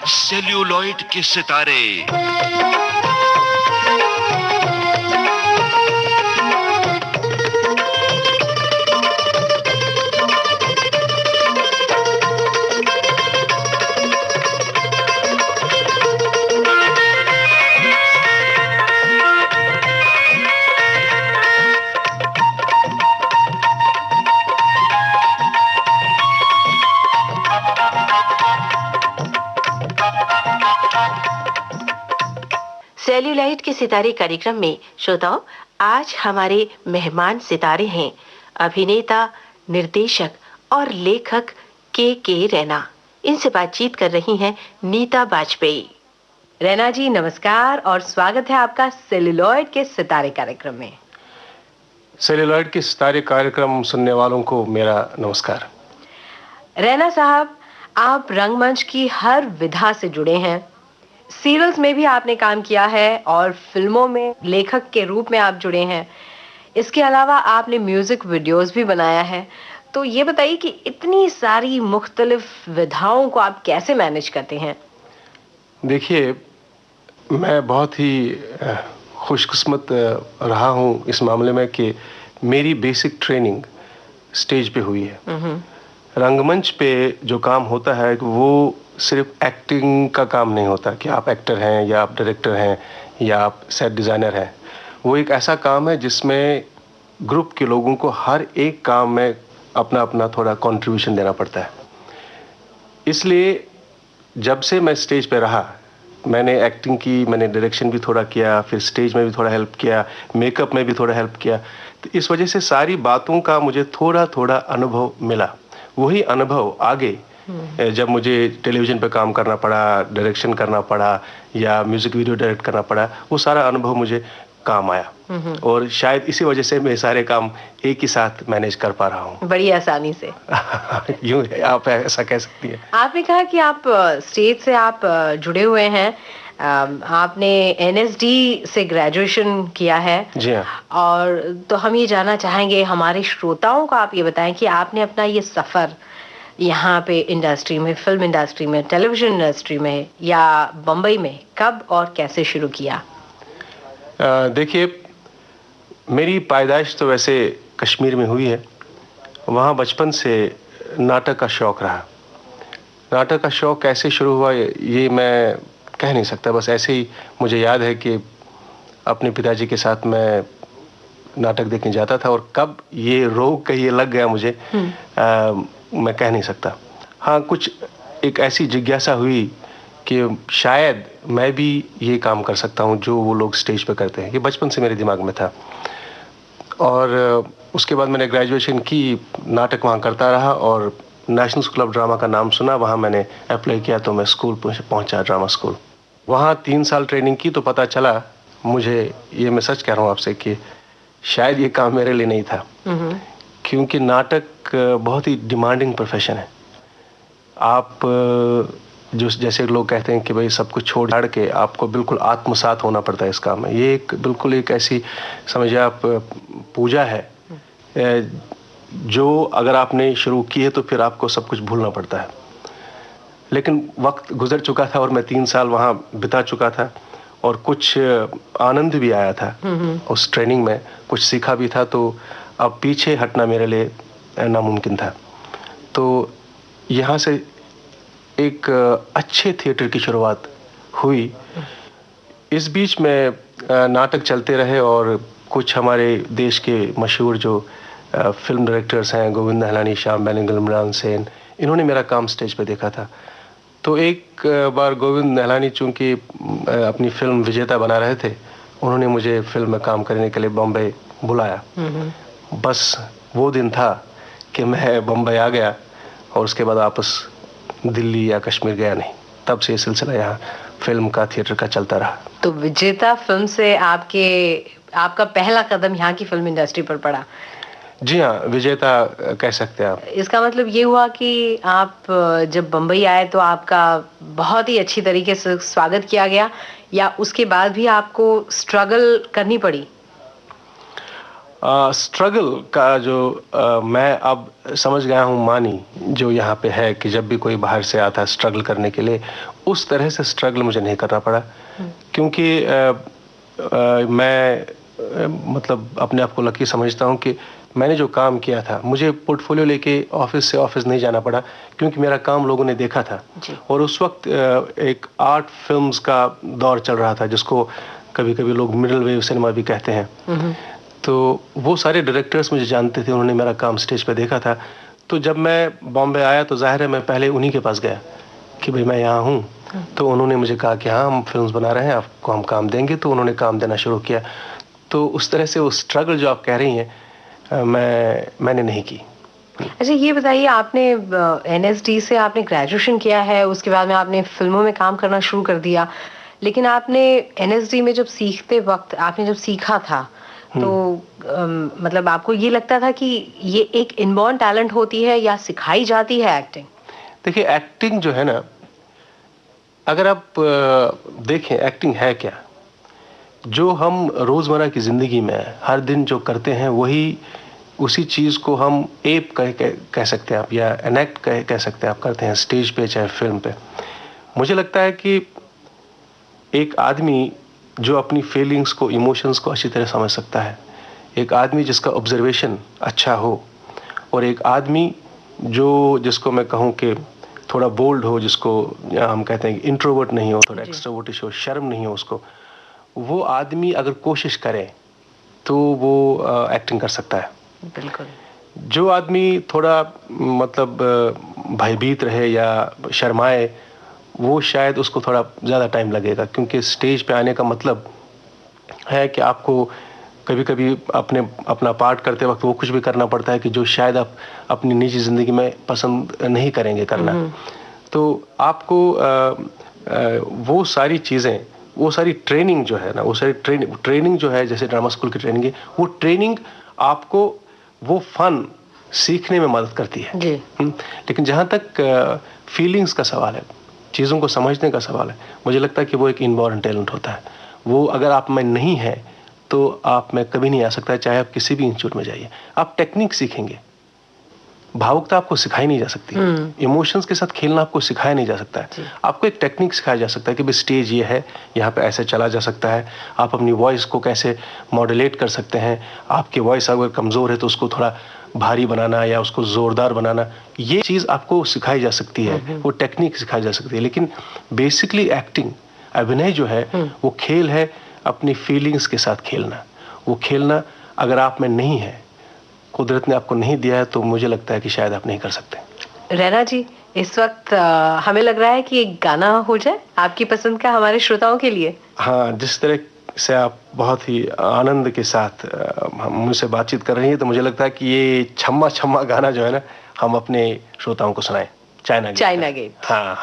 Celluloid के सितारे। Cellulite के सितारे कार्यक्रम में श्रोताओं, आज हमारे मेहमान सितारे हैं अभिनेता, निर्देशक और लेखक के रैना। इनसे बातचीत कर रही हैं नीता वाजपेयी। रैना जी नमस्कार और स्वागत है आपका सेल्यूलॉइड के सितारे कार्यक्रम में। सेल्यूलॉइड के सितारे कार्यक्रम सुनने वालों को मेरा नमस्कार। रैना साहब, आप रंगमंच की हर विधा से जुड़े हैं। सीरियल्स में भी आपने काम किया है और फिल्मों में लेखक के रूप में आप जुड़े हैं। इसके अलावा आपने म्यूजिक वीडियोस भी बनाया है। तो ये बताइए कि इतनी सारी मुख्तलिफ विधाओं को आप कैसे मैनेज करते हैं? देखिए, मैं बहुत ही खुशकिस्मत रहा हूँ इस मामले में कि मेरी बेसिक ट्रेनिंग स्टेज पे हुई है। रंगमंच पे जो काम होता है वो सिर्फ एक्टिंग का काम नहीं होता कि आप एक्टर हैं या आप डायरेक्टर हैं या आप सेट डिज़ाइनर हैं। वो एक ऐसा काम है जिसमें ग्रुप के लोगों को हर एक काम में अपना अपना थोड़ा कंट्रीब्यूशन देना पड़ता है। इसलिए जब से मैं स्टेज पे रहा, मैंने एक्टिंग की, मैंने डायरेक्शन भी थोड़ा किया, फिर स्टेज में भी थोड़ा हेल्प किया, मेकअप में भी थोड़ा हेल्प किया। तो इस वजह से सारी बातों का मुझे थोड़ा थोड़ा अनुभव मिला। वही अनुभव आगे जब मुझे टेलीविज़न पे काम करना पड़ा, डायरेक्शन करना पड़ा या म्यूज़िक वीडियो डायरेक्ट करना पड़ा, वो सारा अनुभव मुझे काम आया। और शायद इसी वजह से मैं सारे काम एक ही साथ मैनेज कर पा रहा हूँ बड़ी आसानी से। यूँ आप ऐसा कह सकती हैं। आपने कहा कि आप स्टेज से आप जुड़े हुए हैं। आपने एनएसडी से ग्रेजुएशन किया है। जी हाँ। और तो हम ये जानना चाहेंगे, हमारे श्रोताओं को आप ये बताएं कि आपने अपना ये सफ़र यहाँ पे इंडस्ट्री में, फिल्म इंडस्ट्री में, टेलीविजन इंडस्ट्री में या बम्बई में कब और कैसे शुरू किया? देखिए, मेरी पैदाइश तो वैसे कश्मीर में हुई है। वहाँ बचपन से नाटक का शौक़ रहा। नाटक का शौक़ कैसे शुरू हुआ ये मैं कह नहीं सकता। बस ऐसे ही मुझे याद है कि अपने पिताजी के साथ मैं नाटक देखने जाता था और कब ये रोग कहीं लग गया मुझे मैं कह नहीं सकता। हाँ, कुछ एक ऐसी जिज्ञासा हुई कि शायद मैं भी ये काम कर सकता हूँ जो वो लोग स्टेज पे करते हैं। ये बचपन से मेरे दिमाग में था। और उसके बाद मैंने ग्रेजुएशन की, नाटक वहाँ करता रहा और नेशनल स्कूल ऑफ ड्रामा का नाम सुना। वहाँ मैंने अप्लाई किया तो मैं स्कूल पहुँचा, ड्रामा स्कूल। वहाँ 3 साल ट्रेनिंग की तो पता चला मुझे, ये मैं सच कह रहा हूँ आपसे, कि शायद ये काम मेरे लिए नहीं था। क्योंकि नाटक बहुत ही डिमांडिंग प्रोफेशन है। आप जो जैसे लोग कहते हैं कि भाई सब कुछ छोड़ छाड़ के आपको बिल्कुल आत्मसात होना पड़ता है इस काम में। ये एक बिल्कुल एक ऐसी समझिए आप पूजा है जो अगर आपने शुरू की है तो फिर आपको सब कुछ भूलना पड़ता है। लेकिन वक्त गुजर चुका था और मैं 3 साल वहाँ बिता चुका था और कुछ आनंद भी आया था उस ट्रेनिंग में, कुछ सीखा भी था। तो अब पीछे हटना मेरे लिए नामुमकिन था। तो यहाँ से एक अच्छे थिएटर की शुरुआत हुई। इस बीच में नाटक चलते रहे और कुछ हमारे देश के मशहूर जो फिल्म डायरेक्टर्स हैं, गोविंद नहलानी, श्याम बेनेगल, इमरान सेन, इन्होंने मेरा काम स्टेज पे देखा था। तो एक बार गोविंद नहलानी चूँकि अपनी फिल्म विजेता बना रहे थे, उन्होंने मुझे फिल्म में काम करने के लिए बॉम्बे बुलाया। बस वो दिन था कि मैं बम्बई आ गया और उसके बाद वापस दिल्ली या कश्मीर गया नहीं। तब से ये सिलसिला यहाँ फिल्म का, थिएटर का चलता रहा। तो विजेता फिल्म से आपका पहला कदम यहाँ की फिल्म इंडस्ट्री पर पड़ा? जी हाँ, विजेता कह सकते हैं आप। इसका मतलब ये हुआ कि आप जब बम्बई आए तो आपका बहुत ही अच्छी तरीके से स्वागत किया गया, या उसके बाद भी आपको स्ट्रगल करनी पड़ी? स्ट्रगल का जो मैं अब समझ गया हूँ मानी जो यहाँ पे है कि जब भी कोई बाहर से आता है स्ट्रगल करने के लिए, उस तरह से स्ट्रगल मुझे नहीं करना पड़ा, क्योंकि मैं मतलब अपने आप को लकी समझता हूँ कि मैंने जो काम किया था, मुझे पोर्टफोलियो लेके ऑफिस से ऑफिस नहीं जाना पड़ा, क्योंकि मेरा काम लोगों ने देखा था। और उस वक्त एक आर्ट फिल्म्स का दौर चल रहा था, जिसको कभी कभी लोग मिडिल वेव सिनेमा भी कहते हैं। तो वो सारे डायरेक्टर्स मुझे जानते थे, उन्होंने मेरा काम स्टेज पे देखा था। तो जब मैं बॉम्बे आया तो जाहिर है मैं पहले उन्हीं के पास गया कि भाई मैं यहाँ हूँ। तो उन्होंने मुझे कहा कि हाँ हम फिल्म्स बना रहे हैं, आपको हम काम देंगे। तो उन्होंने काम देना शुरू किया। तो उस तरह से वो स्ट्रगल जो आप कह रही हैं मैंने नहीं की। अच्छा ये बताइए, आपने एनएसडी से आपने ग्रेजुएशन किया है, उसके बाद में आपने फिल्मों में काम करना शुरू कर दिया, लेकिन आपने एनएसडी में जब सीखते वक्त आपने जब सीखा था तो मतलब आपको ये लगता था कि ये एक इनबॉर्न टैलेंट होती है या सिखाई जाती है एक्टिंग? देखिए एक्टिंग जो है ना, अगर आप देखें एक्टिंग है क्या, जो हम रोज़मर्रा की ज़िंदगी में हर दिन जो करते हैं वही उसी चीज़ को हम एप कह सकते हैं आप, या एनेक्ट कह सकते हैं आप, करते हैं स्टेज पे चाहे फिल्म पे। मुझे लगता है कि एक आदमी जो अपनी फीलिंग्स को, इमोशंस को अच्छी तरह समझ सकता है, एक आदमी जिसका ऑब्जर्वेशन अच्छा हो, और एक आदमी जिसको मैं कहूँ कि थोड़ा बोल्ड हो, जिसको हम कहते हैं कि इंट्रोवर्ट नहीं हो, थोड़ा एक्सट्रोवर्टिश हो, शर्म नहीं हो उसको, वो आदमी अगर कोशिश करे तो वो एक्टिंग कर सकता है। बिल्कुल। जो आदमी थोड़ा मतलब भयभीत रहे या शर्माए, वो शायद उसको थोड़ा ज़्यादा टाइम लगेगा, क्योंकि स्टेज पे आने का मतलब है कि आपको कभी कभी अपना पार्ट करते वक्त वो कुछ भी करना पड़ता है कि जो शायद आप अपनी निजी ज़िंदगी में पसंद नहीं करेंगे करना। तो आपको वो सारी चीज़ें, वो सारी ट्रेनिंग जो है ना, वो सारी ट्रेनिंग जो है, जैसे ड्रामा स्कूल की ट्रेनिंग है, वो ट्रेनिंग आपको वो फन सीखने में मदद करती है। लेकिन जहाँ तक फीलिंग्स का सवाल है, चीज़ों को समझने का सवाल है, मुझे लगता है कि वो एक इनबॉर्न टैलेंट होता है। वो अगर आप में नहीं है तो आप में कभी नहीं आ सकता, चाहे आप किसी भी इंस्टीट्यूट में जाइए। आप टेक्निक सीखेंगे, भावुकता आपको सिखाई नहीं जा सकती, इमोशंस के साथ खेलना आपको सिखाया नहीं जा सकता है। आपको एक टेक्निक सिखाया जा सकता है कि भाई स्टेज ये है, यहाँ पे ऐसे चला जा सकता है, आप अपनी वॉइस को कैसे मॉड्यूलेट कर सकते हैं, आपकी वॉइस अगर कमज़ोर है तो उसको थोड़ा भारी बनाना या उसको ज़ोरदार बनाना, ये चीज़ आपको सिखाई जा सकती है, वो टेक्निक सिखाई जा सकती है। लेकिन बेसिकली एक्टिंग, अभिनय जो है वो खेल है अपनी फीलिंग्स के साथ खेलना। वो खेलना अगर आप में नहीं है, कुदरत ने आपको नहीं दिया है, तो मुझे लगता है कि शायद आप नहीं कर सकते। रैना जी, इस वक्त हमें लग रहा है कि एक गाना हो जाए आपकी पसंद का हमारे श्रोताओं के लिए। हाँ, जिस तरह से आप बहुत ही आनंद के साथ मुझसे बातचीत कर रही हैं, तो मुझे लगता है कि ये छम्मा छम्मा गाना जो है ना, हम अपने श्रोताओं को सुनाएं। China Gate. हाँ।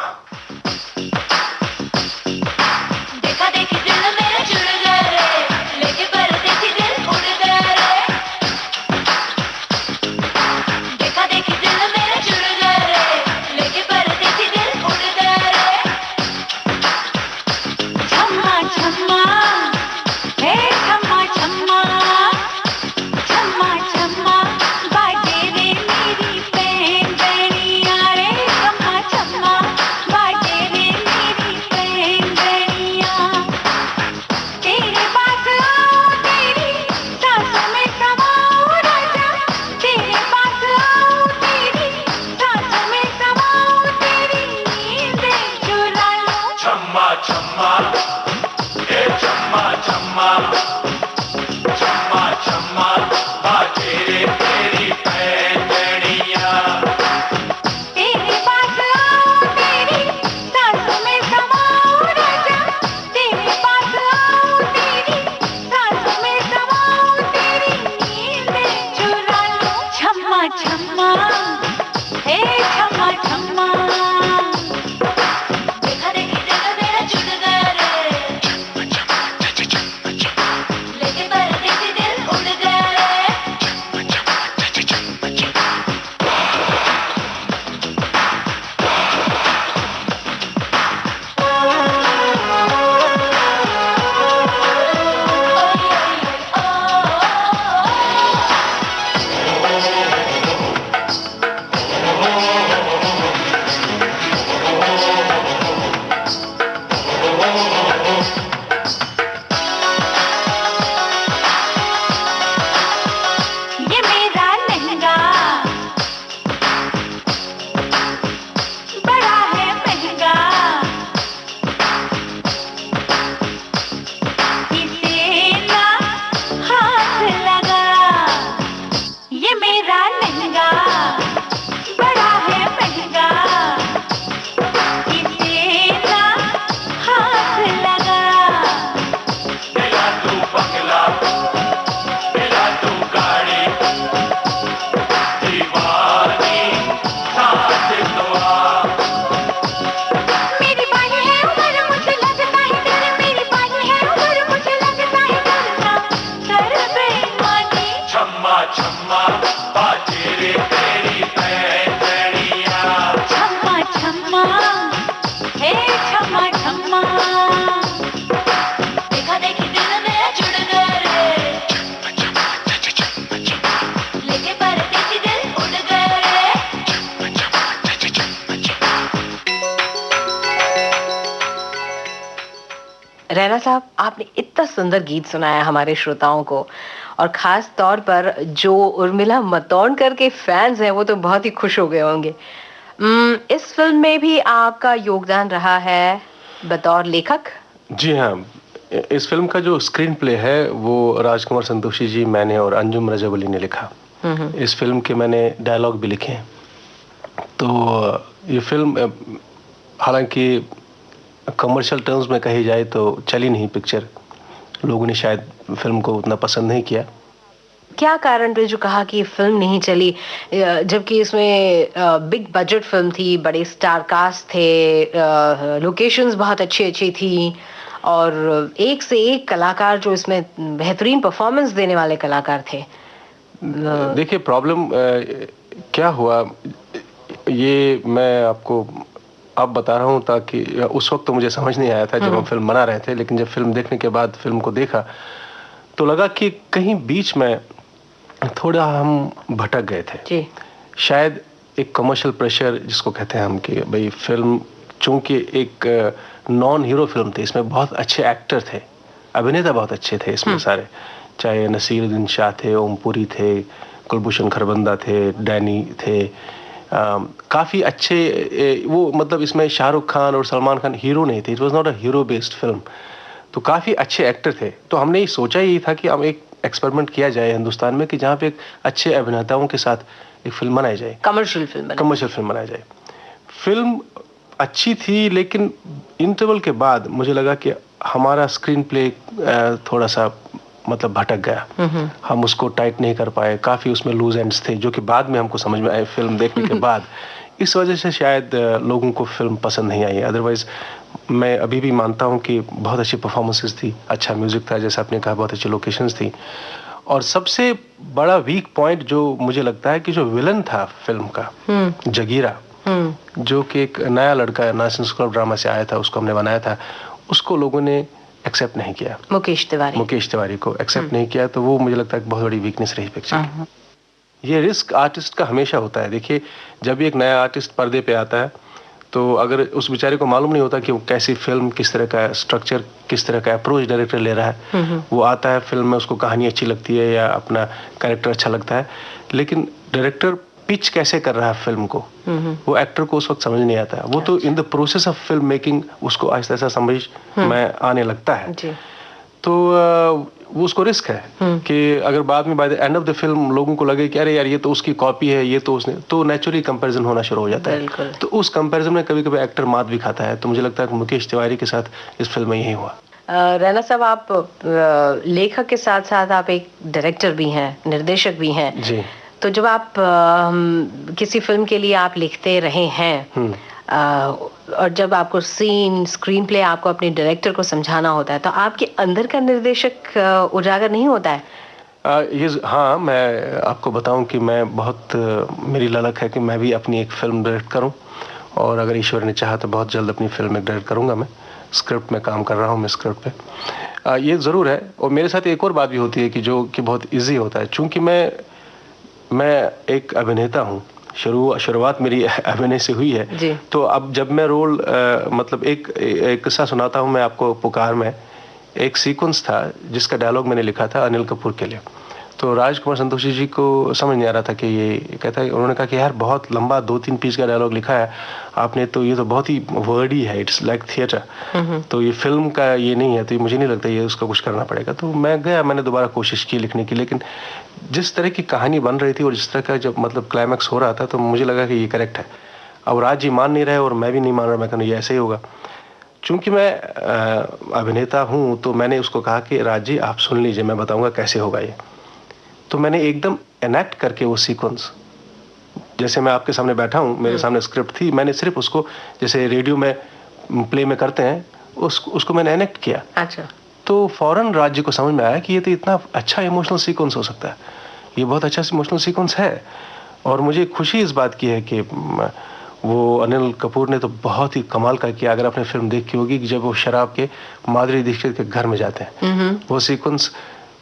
रैना साहब, आपने इतना सुंदर गीत सुनाया हमारे श्रोताओं को, और खास तौर पर जो उर्मिला मातोंडकर के फैंस हैं वो तो बहुत ही खुश हो गए होंगे। इस फिल्म में भी आपका योगदान रहा है बतौर लेखक? जी हाँ, इस फिल्म का जो स्क्रीन प्ले है वो राजकुमार संतोषी जी, मैंने और अंजुम रजब अली ने लिखा। इस फिल्म के मैंने डायलॉग भी लिखे हैं। तो ये फिल्म हालांकि कमर्शियल टर्म्स में कही जाए तो चली नहीं पिक्चर, लोगों ने शायद फिल्म को उतना पसंद नहीं किया। क्या कारण रहे जो कहा कि ये फिल्म नहीं चली, जबकि इसमें बिग बजट फिल्म थी, बड़े स्टार कास्ट थे, लोकेशंस बहुत अच्छी अच्छी थी, और एक से एक कलाकार जो इसमें बेहतरीन परफॉर्मेंस देने वाले कलाकार थे। देखिए प्रॉब्लम क्या हुआ, ये मैं आपको अब बता रहा हूँ, ताकि उस वक्त तो मुझे समझ नहीं आया था जब हम फिल्म बना रहे थे, लेकिन जब फिल्म देखने के बाद फिल्म को देखा तो लगा कि कहीं बीच में थोड़ा हम भटक गए थे जी। शायद एक कमर्शियल प्रेशर जिसको कहते हैं हम, कि भाई फिल्म चूंकि एक नॉन हीरो फिल्म थी, इसमें बहुत अच्छे एक्टर थे, अभिनेता बहुत अच्छे थे इसमें सारे, चाहे नसीरुद्दीन शाह थे, ओमपुरी थे, कुलभूषण खरबंदा थे, डैनी थे, काफ़ी अच्छे वो, मतलब इसमें शाहरुख खान और सलमान खान हीरो नहीं थे, it was not a hero based film, तो काफ़ी अच्छे एक्टर थे। तो हमने ये सोचा ही था कि हम एक एक्सपेरिमेंट किया जाए हिंदुस्तान में कि जहाँ पे एक अच्छे अभिनेताओं के साथ एक फिल्म बनाई जाए, कमर्शियल फिल्म बनाई जाए। फिल्म अच्छी थी, लेकिन इंटरवल के बाद मुझे लगा कि हमारा स्क्रीन प्ले थोड़ा सा मतलब भटक गया, हम उसको टाइट नहीं कर पाए, काफ़ी उसमें लूज एंड्स थे, जो कि बाद में हमको समझ में आए फिल्म देखने के बाद। इस वजह से शायद लोगों को फिल्म पसंद नहीं आई। अदरवाइज मैं अभी भी मानता हूँ कि बहुत अच्छी परफॉर्मेंसेस थी, अच्छा म्यूजिक था, जैसा आपने कहा, बहुत अच्छी लोकेशंस थी। और सबसे बड़ा वीक पॉइंट जो मुझे लगता है कि जो विलन था फिल्म का, जगीरा, जो कि एक नया लड़का नेशनल स्कूल ऑफ ड्रामा से आया था, उसको हमने बनाया था, उसको लोगों ने एक्सेप्ट नहीं किया। मुकेश तिवारी को एक्सेप्ट नहीं किया, तो वो मुझे लगता है बहुत बड़ी वीकनेस रही पिक्चर की। ये रिस्क आर्टिस्ट का हमेशा होता है। देखिए, जब भी एक नया आर्टिस्ट पर्दे पे आता है, तो अगर उस बेचारे को मालूम नहीं होता कि वो कैसी फिल्म, किस तरह का स्ट्रक्चर, किस तरह का अप्रोच डायरेक्टर ले रहा है, वो आता है फिल्म में, उसको कहानी अच्छी लगती है या अपना कैरेक्टर अच्छा लगता है, लेकिन डायरेक्टर पिच कैसे कर रहा है फिल्म को, वो एक्टर को उस वक्त समझ नहीं आता है। वो तो in the process of film making उसको आहिस्ता आहिस्ता समझ में आने लगता है। तो वो उसको रिस्क है कि अगर बाद में by the end of the film लोगों को लगे कि अरे यार ये तो उसकी कॉपी है, ये तो उसने, तो नेचुरली कंपैरिजन होना शुरू हो जाता है। तो उस कंपैरिजन में कभी कभी एक्टर मात भी खाता है। तो मुझे लगता है कि मुकेश तिवारी के साथ इस फिल्म में यही हुआ। रैना साहब, आप लेखक के साथ साथ आप एक डायरेक्टर भी हैं, निर्देशक भी हैं जी। तो जब आप किसी फिल्म के लिए आप लिखते रहे हैं, और जब आपको सीन, स्क्रीन प्ले आपको अपने डायरेक्टर को समझाना होता है, तो आपके अंदर का निर्देशक उजागर नहीं होता है? हाँ, मैं आपको बताऊं कि मैं बहुत मेरी ललक है कि मैं भी अपनी एक फिल्म डायरेक्ट करूं, और अगर ईश्वर ने चाहा तो बहुत जल्द अपनी फिल्म एक डायरेक्ट करूंगा। मैं स्क्रिप्ट में काम कर रहा हूं, मैं स्क्रिप्ट पे, ये ज़रूर है। और मेरे साथ एक और बात भी होती है कि जो कि बहुत ईजी होता है, चूँकि मैं एक अभिनेता हूँ, शुरुआत मेरी अभिनय से हुई है। तो अब जब मैं रोल मतलब एक किस्सा सुनाता हूँ मैं आपको। पुकार में एक सीक्वेंस था जिसका डायलॉग मैंने लिखा था अनिल कपूर के लिए। तो राजकुमार संतोषी जी को समझ नहीं आ रहा था कि ये कहता है, उन्होंने कहा कि यार बहुत लंबा 2-3 पेज का डायलॉग लिखा है आपने, तो ये तो बहुत ही वर्डी है, इट्स लाइक थिएटर, तो ये फिल्म का ये नहीं है, तो मुझे नहीं लगता ये उसका कुछ करना पड़ेगा। तो मैं गया, मैंने दोबारा कोशिश की लिखने की, लेकिन जिस तरह की कहानी बन रही थी और जिस तरह का जब मतलब क्लाइमैक्स हो रहा था, तो मुझे लगा कि ये करेक्ट है। अब राज जी मान नहीं रहे और मैं भी नहीं मान रहा, मैं कहूँ ये ऐसे ही होगा। चूंकि मैं अभिनेता हूँ, तो मैंने उसको कहा कि राज जी आप सुन लीजिए, मैं बताऊंगा कैसे होगा ये। तो मैंने एकदम एनेक्ट करके वो सीक्वेंस, जैसे मैं आपके सामने बैठा हूँ, मेरे सामने स्क्रिप्ट थी, मैंने सिर्फ उसको जैसे रेडियो में प्ले में करते हैं उसको मैंने एनेक्ट किया। अच्छा। तो फौरन राज जी को समझ में आया कि ये तो इतना अच्छा इमोशनल सीक्वेंस हो सकता है, ये बहुत अच्छा इमोशनल सीक्वेंस है। और मुझे खुशी इस बात की है कि वो अनिल कपूर ने तो बहुत ही कमाल का किया। अगर आपने फिल्म देखी होगी कि जब वो शराब के माधुरी दीक्षित के घर में जाते हैं, वो सीक्वेंस,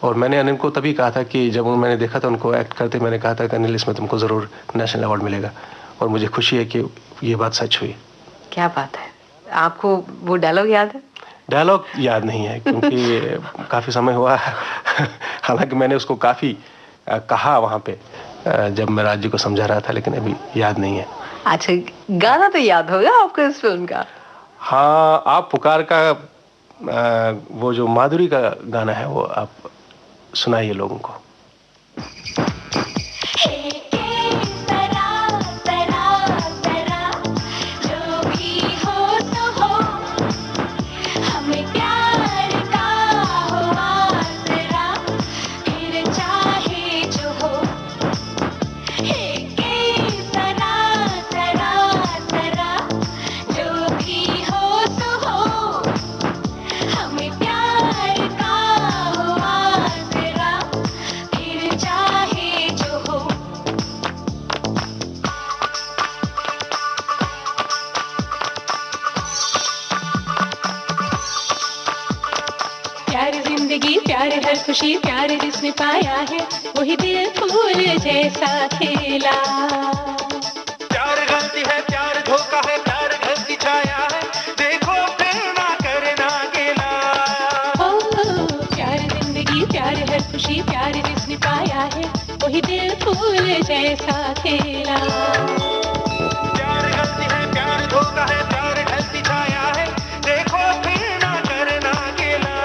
और मैंने अनिल को तभी कहा था कि जब मैंने देखा था उनको एक्ट करते, मैंने कहा था कि अनिल इसमें तुमको ज़रूर नेशनल अवार्ड मिलेगा, और मुझे खुशी है कि ये बात सच हुई। क्या बात है, आपको वो डायलॉग याद है? डायलॉग याद नहीं है क्योंकि काफ़ी समय हुआ है। हालांकि मैंने उसको काफ़ी कहा वहाँ पे जब मैं राज्य को समझा रहा था, लेकिन अभी याद नहीं है। अच्छा, गाना तो याद होगा आपको इस फिल्म का? हाँ, आप पुकार का वो जो माधुरी का गाना है वो आप सुनाइए लोगों को। प्यार हर खुशी, प्यार जिसने पाया है वही दिल फूल जैसा खिला। प्यार गलती है, प्यार धोखा है, प्यार घर की छाया है, देखो फिर ना करना गिला। प्यार जिंदगी, प्यार हर खुशी, प्यार जिसने पाया है वही दिल फूल जैसा खिला। प्यार गलती है, प्यार धोखा है, प्यार घर की छाया है, देखो फिर ना करना गिला।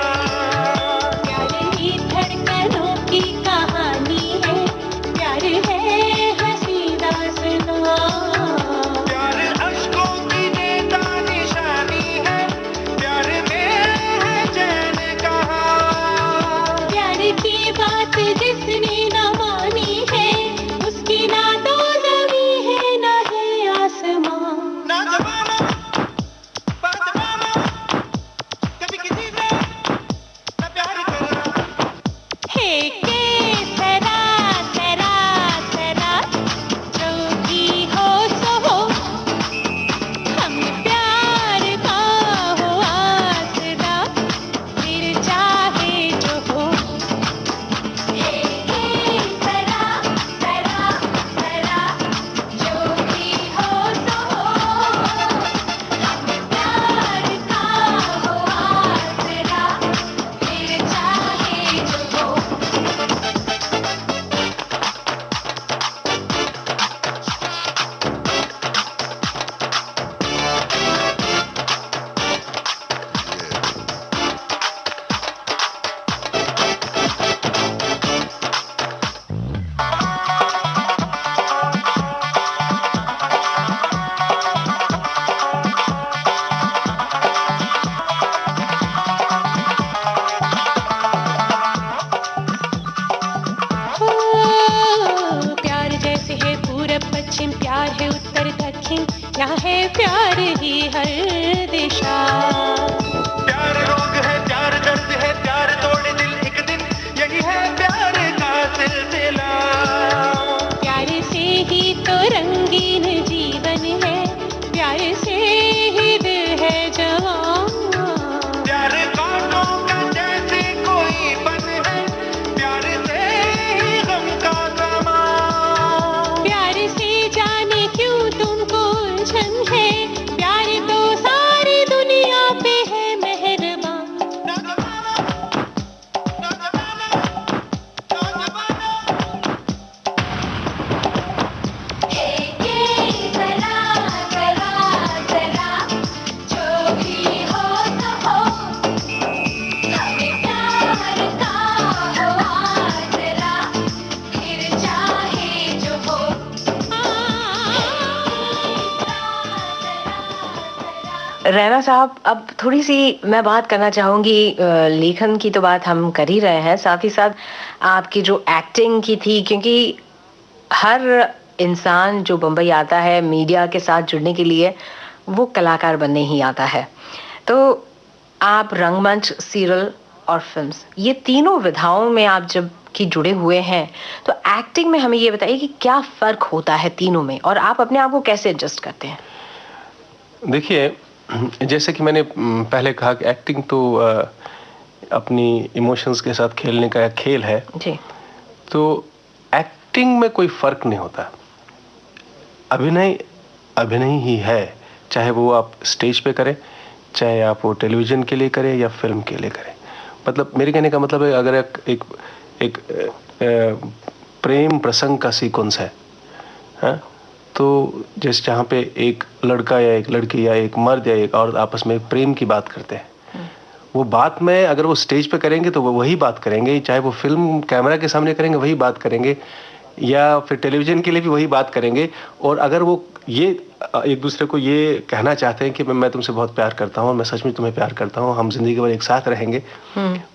की कहानी है, प्यार है हंसी दास्तां। प्यार अश्कों की नेता निशानी है, प्यार में है चैन कहाँ। प्यार की बात जिसने न मानी है उसकी ना तो जमी है ना है आसमां। ना जमाना बात माना, कभी किसी से ना प्यार करना। प्यार है उत्तर दक्षिण, यहाँ है प्यार ही हर दिशा। प्यार रोग है, प्यार दर्द है, प्यार तोड़े दिल एक दिन, यही है प्यार का सिलसिला। प्यार से ही तो रंगीन जीवन है, प्यार से ही दिल है जवान। प्यार कांटों का जैसे कोई बन है, प्यार से ही गम का सामान। प्यार से जाने क्यों तुमको उलझन है, प्यार तो सारी दुनिया पे है मेहरबान। ना जमाना, ना जमाना, ना जमाना। जो भी हो तो हो, हमें प्यार का हो आसरा, फिर चाहे जो हो। रैना साहब, अब थोड़ी सी मैं बात करना चाहूंगी, लेखन की तो बात हम कर ही रहे हैं, साथ ही साथ आपकी जो एक्टिंग की थी, क्योंकि हर इंसान जो बम्बई आता है मीडिया के साथ जुड़ने के लिए वो कलाकार बनने ही आता है। तो आप रंगमंच, सीरियल और फिल्म्स, ये तीनों विधाओं में आप जब कि जुड़े हुए हैं, तो एक्टिंग में हमें ये बताइए कि क्या फर्क होता है तीनों में और आप अपने आप को कैसे एडजस्ट करते हैं? देखिए, जैसे कि मैंने पहले कहा कि एक्टिंग तो अपनी इमोशंस के साथ खेलने का एक खेल है जी। तो एक्टिंग में कोई फर्क नहीं होता। अभिनय अभिनय ही है, चाहे वो आप स्टेज पे करें चाहे आप वो टेलीविज़न के लिए करें या फिल्म के लिए करें। मतलब मेरे कहने का मतलब है, अगर एक प्रेम प्रसंग का सीक्वेंस है, हाँ, तो जैसे जहाँ पे एक लड़का या एक लड़की या एक मर्द या एक औरत आपस में प्रेम की बात करते हैं, वो बात में अगर वो स्टेज पे करेंगे तो वो वही बात करेंगे, चाहे वो फिल्म कैमरा के सामने करेंगे वही बात करेंगे, या फिर टेलीविज़न के लिए भी वही बात करेंगे। और अगर वो ये एक दूसरे को ये कहना चाहते हैं कि मैं तुमसे बहुत प्यार करता हूँ, मैं सच में तुम्हें प्यार करता हूँ, हम जिंदगी भर एक साथ रहेंगे,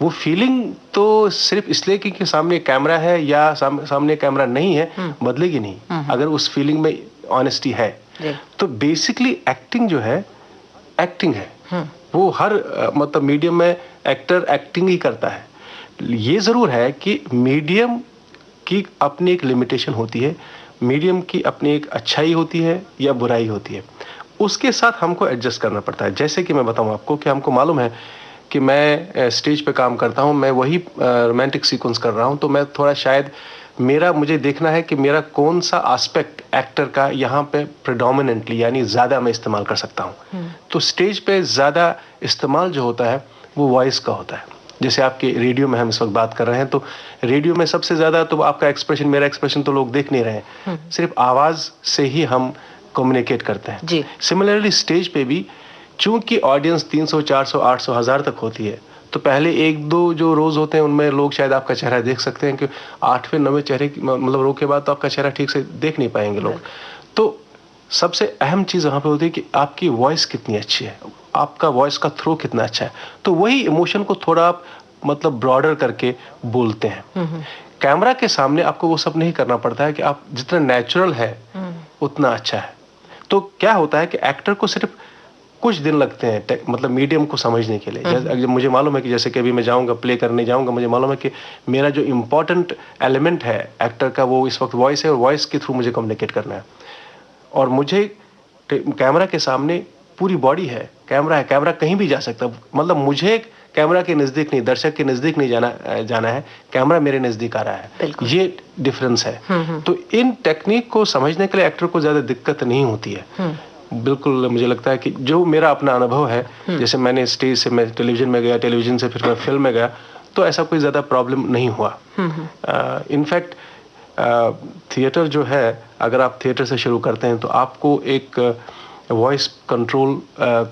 वो फीलिंग तो सिर्फ इसलिए कि सामने कैमरा है या सामने कैमरा नहीं है बदलेगी नहीं। अगर उस फीलिंग में ऑनेस्टी है तो बेसिकली एक्टिंग जो है, एक्टिंग है, वो हर मतलब मीडियम में एक्टर एक्टिंग ही करता है। ये ज़रूर है कि मीडियम की अपनी एक लिमिटेशन होती है, मीडियम की अपनी एक अच्छाई होती है या बुराई होती है, उसके साथ हमको एडजस्ट करना पड़ता है। जैसे कि मैं बताऊं आपको कि हमको मालूम है कि मैं स्टेज पे काम करता हूं, मैं वही रोमांटिक सीक्वेंस कर रहा हूं, तो मैं थोड़ा शायद मुझे देखना है कि मेरा कौन सा एस्पेक्ट एक्टर का यहाँ पे प्रेडोमिनेंटली यानी ज़्यादा मैं इस्तेमाल कर सकता हूँ। तो स्टेज पे ज़्यादा इस्तेमाल जो होता है वो वॉइस का होता है। जैसे आपके रेडियो में हम इस वक्त बात कर रहे हैं, तो रेडियो में सबसे ज़्यादा तो आपका एक्सप्रेशन, मेरा एक्सप्रेशन तो लोग देख नहीं रहे हैं, सिर्फ आवाज़ से ही हम कम्युनिकेट करते हैं जी। सिमिलरली स्टेज पे भी चूंकि ऑडियंस 300, 400, 800, 1000 तक होती है, तो पहले 1-2 जो रोज होते हैं उनमें लोग शायद आपका चेहरा देख सकते हैं, कि 8वें 9वें चेहरे मतलब रो के बाद तो आपका चेहरा ठीक से देख नहीं पाएंगे लोग। तो सबसे अहम चीज़ वहाँ पे होती है कि आपकी वॉइस कितनी अच्छी है, आपका वॉइस का थ्रो कितना अच्छा है, तो वही इमोशन को थोड़ा आप मतलब ब्रॉडर करके बोलते हैं। कैमरा के सामने आपको वो सब नहीं करना पड़ता है, कि आप जितना नेचुरल है उतना अच्छा है। तो क्या होता है कि एक्टर को सिर्फ कुछ दिन लगते हैं मतलब मीडियम को समझने के लिए। मुझे मालूम है कि जैसे कि अभी मैं जाऊंगा प्ले करने जाऊंगा, मुझे मालूम है कि मेरा जो इम्पोर्टेंट एलिमेंट है एक्टर का वो इस वक्त वॉइस है, और वॉइस के थ्रू मुझे कम्युनिकेट करना है। और मुझे कैमरा के सामने पूरी बॉडी है, कैमरा कहीं भी जा सकता है, मतलब मुझे कैमरा के नज़दीक नहीं, दर्शक के नज़दीक नहीं जाना है, कैमरा मेरे नज़दीक आ रहा है, ये डिफरेंस है। तो इन टेक्निक को समझने के लिए एक्टर को ज़्यादा दिक्कत नहीं होती है। बिल्कुल मुझे लगता है कि जो मेरा अपना अनुभव है, जैसे मैंने स्टेज से मैं टेलीविज़न में गया, टेलीविज़न से फिर मैं फिल्म में गया, तो ऐसा कोई ज़्यादा प्रॉब्लम नहीं हुआ। इनफैक्ट थिएटर जो है, अगर आप थिएटर से शुरू करते हैं तो आपको एक वॉइस कंट्रोल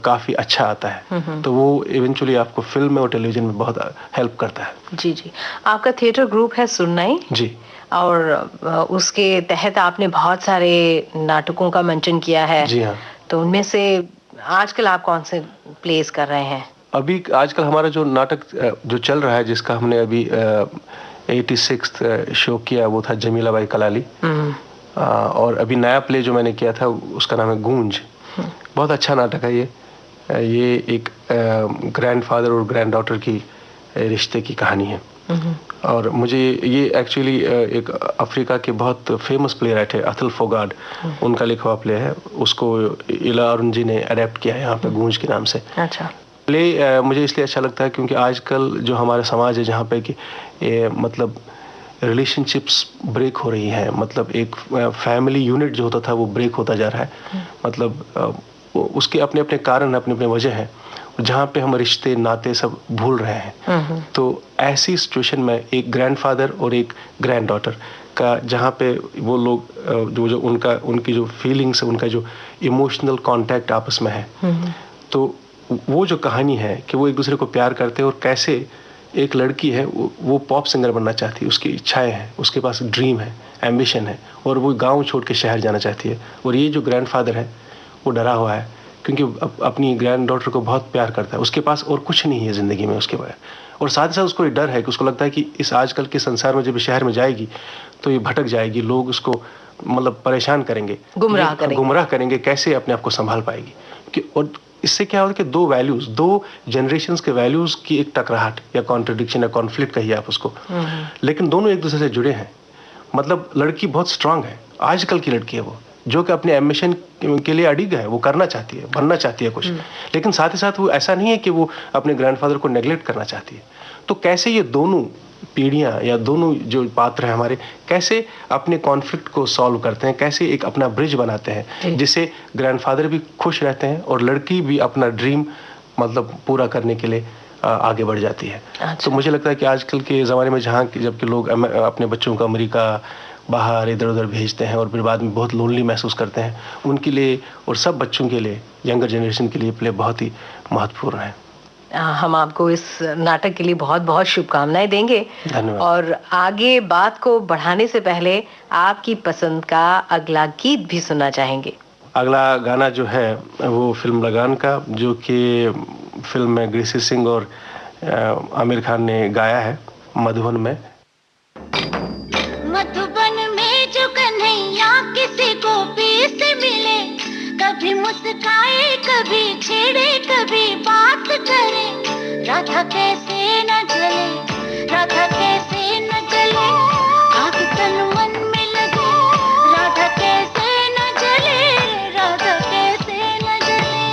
काफ़ी अच्छा आता है, तो वो इवेंचुअली आपको फिल्म में और टेलीविज़न में बहुत हेल्प करता है। जी जी। आपका थिएटर ग्रुप है सुननाई जी, और उसके तहत आपने बहुत सारे नाटकों का मंचन किया है। जी हाँ। तो उनमें से आजकल आप कौन से प्लेस कर रहे हैं? अभी आजकल हमारा जो नाटक जो चल रहा है, जिसका हमने अभी 86th शो किया, वो था जमीला बाई कलाली। और अभी नया प्ले जो मैंने किया था उसका नाम है गूंज। बहुत अच्छा नाटक है ये एक ग्रैंडफादर और ग्रैंड डॉटर की रिश्ते की कहानी है। और मुझे ये एक्चुअली एक अफ्रीका के बहुत फेमस प्ले राइट है अथल फोगाट, उनका लिखा हुआ प्ले है, उसको इला अरुण जी ने अडेप्ट किया है यहाँ पे गूंज के नाम से। अच्छा। प्ले मुझे इसलिए अच्छा लगता है क्योंकि आजकल जो हमारा समाज है जहाँ पे कि मतलब रिलेशनशिप्स ब्रेक हो रही हैं, मतलब एक फैमिली यूनिट जो होता था वो ब्रेक होता जा रहा है, मतलब उसके अपने अपने कारण, अपने अपने वजह हैं, जहाँ पे हम रिश्ते नाते सब भूल रहे हैं। तो ऐसी सिचुएशन में एक ग्रैंडफादर और एक ग्रैंड डॉटर का, जहाँ पे वो लोग जो उनकी जो फीलिंग्स है, उनका जो इमोशनल कांटेक्ट आपस में है, तो वो जो कहानी है कि वो एक दूसरे को प्यार करते हैं, और कैसे एक लड़की है वो पॉप सिंगर बनना चाहती है, उसकी इच्छाएं हैं, उसके पास ड्रीम है, एम्बिशन है, और वो गांव छोड़ के शहर जाना चाहती है। और ये जो ग्रैंडफादर है वो डरा हुआ है क्योंकि अपनी ग्रैंड डॉटर को बहुत प्यार करता है, उसके पास और कुछ नहीं है ज़िंदगी में उसके बाद, और साथ ही साथ उसको ये डर है कि उसको लगता है कि इस आजकल के संसार में जब शहर में जाएगी तो ये भटक जाएगी, लोग उसको मतलब परेशान करेंगे, गुमराह करेंगे, कैसे अपने आप को संभाल पाएगी। कि और इससे क्या होता है कि दो वैल्यूज़, दो जनरेशन्स के वैल्यूज़ की एक टकराहट या कॉन्ट्रडिक्शन या कॉन्फ्लिक्ट कहिए आप उसको, लेकिन दोनों एक दूसरे से जुड़े हैं। मतलब लड़की बहुत स्ट्रांग है, आजकल की लड़की है वो, जो कि अपने एम्बिशन के लिए अडिग है, वो करना चाहती है, बनना चाहती है कुछ, लेकिन साथ ही साथ वो ऐसा नहीं है कि वो अपने ग्रैंडफादर को नेग्लेक्ट करना चाहती है। तो कैसे ये दोनों पीढ़ियाँ या दोनों जो पात्र हैं हमारे, कैसे अपने कॉन्फ्लिक्ट को सॉल्व करते हैं, कैसे एक अपना ब्रिज बनाते हैं जिससे ग्रैंडफादर भी खुश रहते हैं और लड़की भी अपना ड्रीम मतलब पूरा करने के लिए आगे बढ़ जाती है। अच्छा। तो मुझे लगता है कि आजकल के ज़माने में जहाँ जबकि लोग अपने बच्चों को अमेरिका बाहर इधर उधर भेजते हैं और फिर बाद में बहुत लोनली महसूस करते हैं, उनके लिए और सब बच्चों के लिए, यंगर जनरेशन के लिए प्ले बहुत ही महत्वपूर्ण है। हम आपको इस नाटक के लिए बहुत बहुत शुभकामनाएं देंगे। धन्यवाद। और आगे बात को बढ़ाने से पहले आपकी पसंद का अगला गीत भी सुनना चाहेंगे। अगला गाना जो है वो फिल्म लगान का, जो कि फिल्म में ग्रेसी सिंह और आमिर खान ने गाया है, मधुबन में। मधुबन में जो कन्हैया किसी गोपी से मिले, कभी मुस्काए कभी छेड़े कभी बात करे, राधा कैसे न जले, राधा कैसे न जले, आग तन मन में लगे, राधा कैसे न जले, राधा कैसे न जले।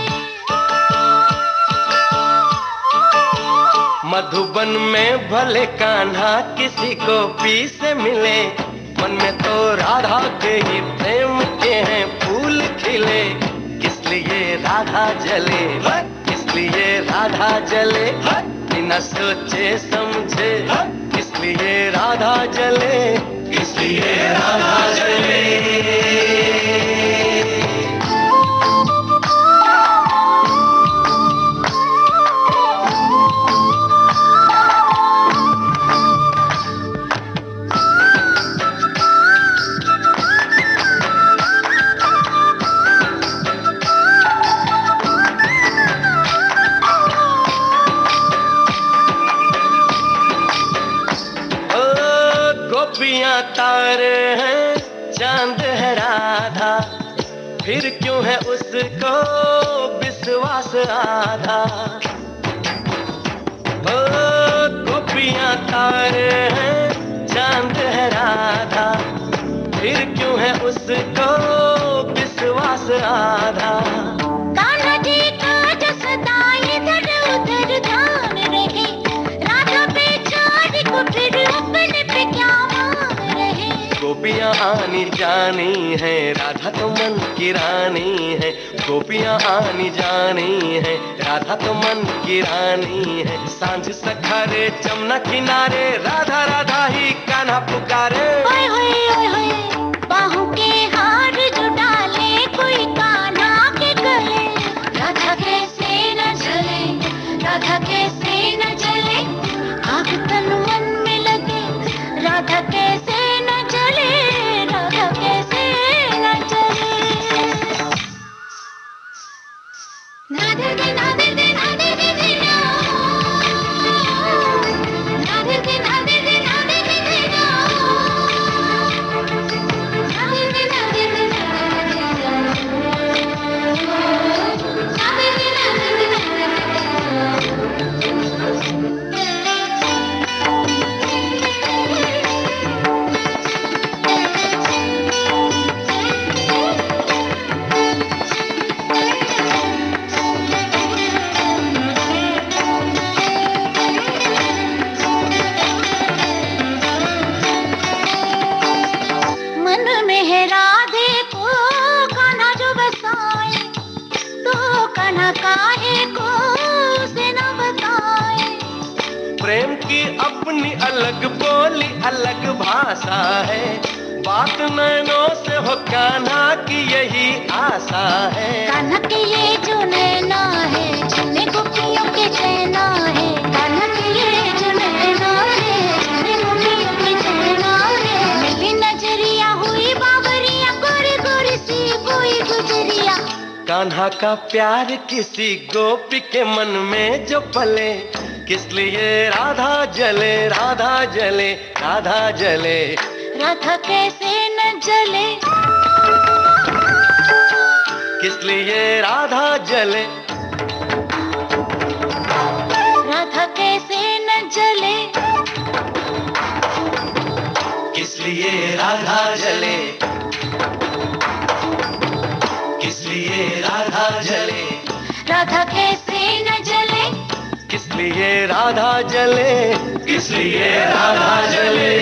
मधुबन में भले कान्हा किसी गोपी से मिले, मन में तो राधा के ही प्रेम के हैं फूल खिले, किस लिए राधा जले, किस लिए राधा जले, बिना सोचे समझे, किस लिए राधा जले, किस लिए राधा जले। तारे हैं चांद है राधा, फिर क्यों है उसको विश्वास आधा। ओ गोपियां तारे हैं चांद है राधा, फिर क्यों है उसको विश्वास आधा। कान्हा जी का जो सदा इधर उधर ध्यान रहे, राधा बेचारी को फिर अपने पे क्या गोपियां आनी जानी है, राधा तो मन की रानी है, गोपियां आनी जानी है, राधा तो मन की रानी है। सांझ सखारे जमुना किनारे, राधा राधा ही कान्हा पुकारे। ओए होए ओए होए, बाहों के हार जो डाले कोई कान्हा के गले, राधा कैसे न जले, राधा कैसे न जले, आग तन मन में लगे, राधा कैसे न जले, राधा कैसे न जले। राधे दे राधे दे राधे दे दे ना, राधे दे राधे दे राधे दे दे ना, राधे दे राधे दे राधे दे अलग बोली अलग भाषा है, बात नैनों से हो कान्हा की यही आशा है। कान्हा के ये जो नैना है, जिन्हें गोपियों के चैना है, कान्हा के ये जो नैना है, जिन्हें गोपियों के चैना है। मिली नजरिया हुई बाबरिया, गोरी गोरी सी कोई गुजरिया। कान्हा का प्यार किसी गोपी के मन में जो पले, किस लिए राधा जले, राधा जले, राधा जले, राधा कैसे न जले, किस लिए राधा जले, राधा कैसे न जले, किस लिए राधा जले, किस लिए राधा जले, राधा कैसे न जले, किस लिए राधा जले, किस लिए राधा जले।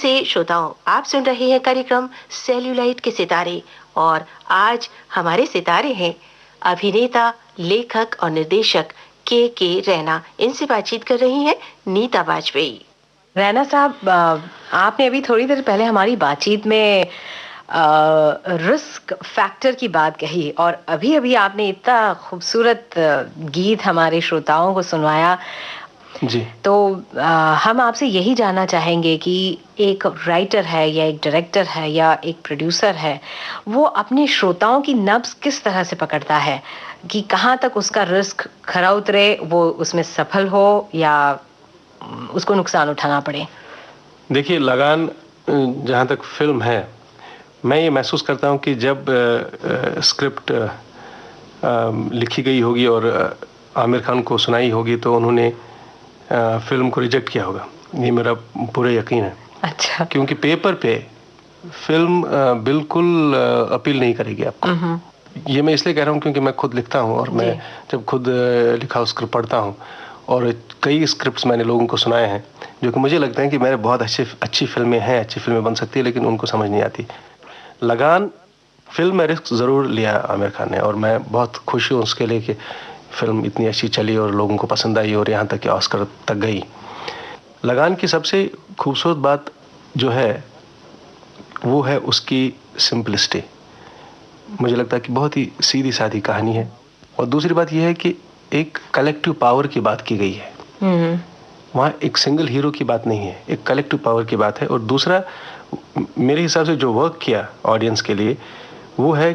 से श्रोताओं, आप सुन रहे हैं कार्यक्रम सेल्यूलाइट के सितारे और आज हमारे सितारे हैं अभिनेता, लेखक और निर्देशक के रैना। इनसे बातचीत कर रही हैं नीता वाजपेयी। रैना साहब, आपने अभी थोड़ी देर पहले हमारी बातचीत में रिस्क फैक्टर की बात कही और अभी अभी आपने इतना खूबसूरत गीत हमारे श्रोताओं को सुनवाया जी। तो हम आपसे यही जानना चाहेंगे कि एक राइटर है या एक डायरेक्टर है या एक प्रोड्यूसर है, वो अपने श्रोताओं की नब्ज किस तरह से पकड़ता है कि कहाँ तक उसका रिस्क खरा उतरे, वो उसमें सफल हो या उसको नुकसान उठाना पड़े। देखिए, लगान जहाँ तक फिल्म है, मैं ये महसूस करता हूँ कि जब स्क्रिप्ट लिखी गई होगी और आमिर खान को सुनाई होगी तो उन्होंने फिल्म को रिजेक्ट किया होगा, ये मेरा पूरा यकीन है। अच्छा। क्योंकि पेपर पे फिल्म बिल्कुल अपील नहीं करेगी आपको। ये मैं इसलिए कह रहा हूँ क्योंकि मैं खुद लिखता हूँ और मैं जब खुद लिखा हुआ स्क्रिप्ट पढ़ता हूँ और कई स्क्रिप्ट्स मैंने लोगों को सुनाए हैं जो कि मुझे लगता है कि मेरे बहुत अच्छी फिल्में हैं, अच्छी फिल्में बन सकती है, लेकिन उनको समझ नहीं आती। लगान फिल्म में रिस्क ज़रूर लिया आमिर खान ने और मैं बहुत खुश हूँ उसके लिए कि फिल्म इतनी अच्छी चली और लोगों को पसंद आई और यहाँ तक कि ऑस्कर तक गई। लगान की सबसे खूबसूरत बात जो है वो है उसकी सिंपलिसिटी। मुझे लगता है कि बहुत ही सीधी सादी कहानी है और दूसरी बात यह है कि एक कलेक्टिव पावर की बात की गई है। वहाँ एक सिंगल हीरो की बात नहीं है, एक कलेक्टिव पावर की बात है। और दूसरा, मेरे हिसाब से जो वर्क किया ऑडियंस के लिए वो है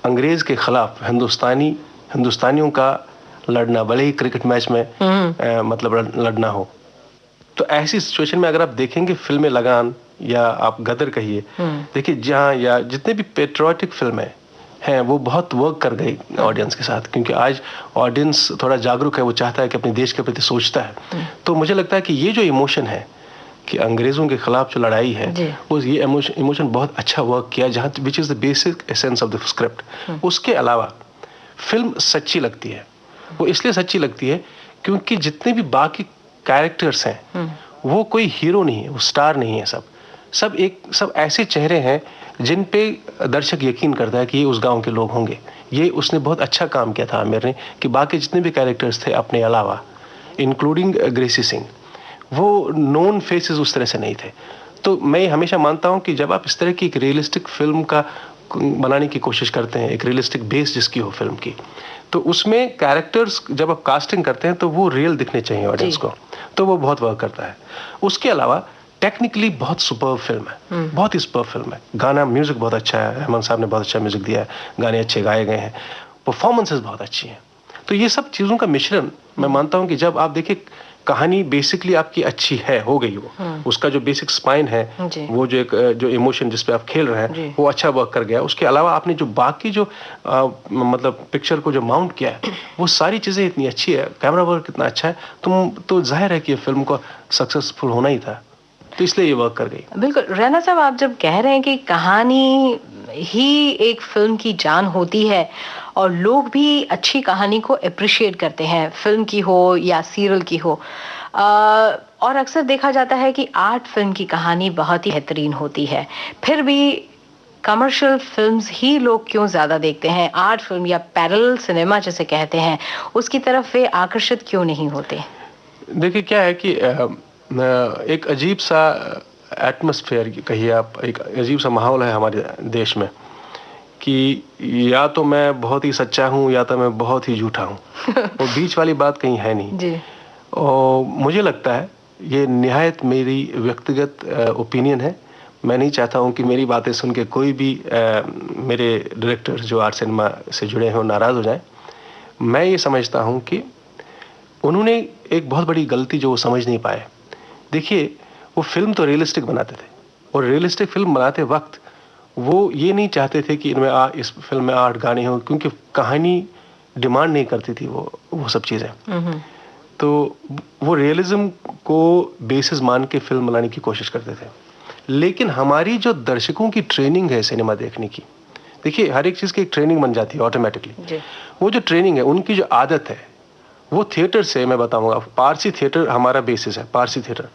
अंग्रेज के खिलाफ हिंदुस्तानियों का लड़ना, भले ही क्रिकेट मैच में मतलब लड़ना हो। तो ऐसी सिचुएशन में अगर आप देखेंगे फिल्में लगान या आप गदर कहिए, देखिए जहाँ या जितने भी पेट्रियोटिक फिल्में हैं वो बहुत वर्क कर गई ऑडियंस के साथ, क्योंकि आज ऑडियंस थोड़ा जागरूक है, वो चाहता है कि अपने देश के प्रति सोचता है। तो मुझे लगता है कि ये जो इमोशन है कि अंग्रेजों के खिलाफ जो लड़ाई है, वो ये इमोशन बहुत अच्छा वर्क किया, जहाँ which is the basic essence of the script. उसके अलावा फिल्म सच्ची लगती है। वो इसलिए सच्ची लगती है क्योंकि जितने भी बाकी कैरेक्टर्स हैं वो कोई हीरो नहीं है, वो स्टार नहीं है, सब ऐसे चेहरे हैं जिन पे दर्शक यकीन करता है कि ये उस गांव के लोग होंगे। ये उसने बहुत अच्छा काम किया था आमिर ने कि बाकी जितने भी कैरेक्टर्स थे अपने अलावा, इंक्लूडिंग ग्रेसी सिंह, वो नोन फेसेस उस तरह से नहीं थे। तो मैं हमेशा मानता हूं कि जब आप इस तरह की एक रियलिस्टिक फिल्म का बनाने की कोशिश करते हैं, एक रियलिस्टिक बेस जिसकी हो फिल्म की, तो उसमें कैरेक्टर्स जब आप कास्टिंग करते हैं तो वो रियल दिखने चाहिए ऑडियंस को, तो वो बहुत वर्क करता है। उसके अलावा टेक्निकली बहुत सुपर्ब फिल्म है, बहुत ही सुपर्ब फिल्म है। गाना, म्यूजिक बहुत अच्छा है, रहमान साहब ने बहुत अच्छा म्यूजिक दिया है, गाने अच्छे गाए गए हैं, परफॉर्मेंसेस बहुत अच्छी हैं। तो ये सब चीज़ों का मिश्रण मैं मानता हूँ कि जब आप देखिए कहानी बेसिकली आपकी अच्छी है, हो गई वो, उसका जो बेसिक स्पाइन है, वो जो एक जो इमोशन जिस पे आप खेल रहे हैं वो अच्छा वर्क कर गया। उसके अलावा आपने जो बाकी जो मतलब पिक्चर को जो माउंट किया है वो सारी चीज़ें इतनी अच्छी है, कैमरा वर्क इतना अच्छा है, तो जाहिर है कि ये फिल्म को सक्सेसफुल होना ही था, तो इसलिए ये वर्क कर गई। बिल्कुल। रैना साहब, आप जब कह रहे हैं कि कहानी ही एक फिल्म की जान होती है और लोग भी अच्छी कहानी को अप्रिशिएट करते हैं, फिल्म की हो या सीरियल की हो, और अक्सर देखा जाता है कि आर्ट फिल्म की कहानी बहुत ही बेहतरीन होती है, फिर भी कमर्शियल फिल्म्स ही लोग क्यों ज़्यादा देखते हैं? आर्ट फिल्म या पैरेलल सिनेमा जिसे कहते हैं, उसकी तरफ वे आकर्षित क्यों नहीं होते? देखिए, क्या है कि एक अजीब सा एटमॉस्फेयर कहिए आप, एक अजीब सा माहौल है हमारे देश में कि या तो मैं बहुत ही सच्चा हूँ या तो मैं बहुत ही झूठा हूँ, और बीच वाली बात कहीं है नहीं जी। और मुझे लगता है ये निहायत मेरी व्यक्तिगत ओपिनियन है। मैं नहीं चाहता हूँ कि मेरी बातें सुन के कोई भी मेरे डायरेक्टर जो आर्ट सिनेमा से जुड़े हैं नाराज़ हो जाए। मैं ये समझता हूँ कि उन्होंने एक बहुत बड़ी गलती जो वो समझ नहीं पाए। देखिए, वो फिल्म तो रियलिस्टिक बनाते थे और रियलिस्टिक फिल्म बनाते वक्त वो ये नहीं चाहते थे कि इनमें इस फिल्म में आर्ट गाने हों, क्योंकि कहानी डिमांड नहीं करती थी वो सब चीज़ें। तो वो रियलिज्म को बेसिस मान के फिल्म बनाने की कोशिश करते थे। लेकिन हमारी जो दर्शकों की ट्रेनिंग है सिनेमा देखने की, देखिए हर एक चीज़ की एक ट्रेनिंग बन जाती है ऑटोमेटिकली। वो जो ट्रेनिंग है, उनकी जो आदत है, वो थिएटर से मैं बताऊंगा, पारसी थिएटर हमारा बेसिस है, पारसी थिएटर।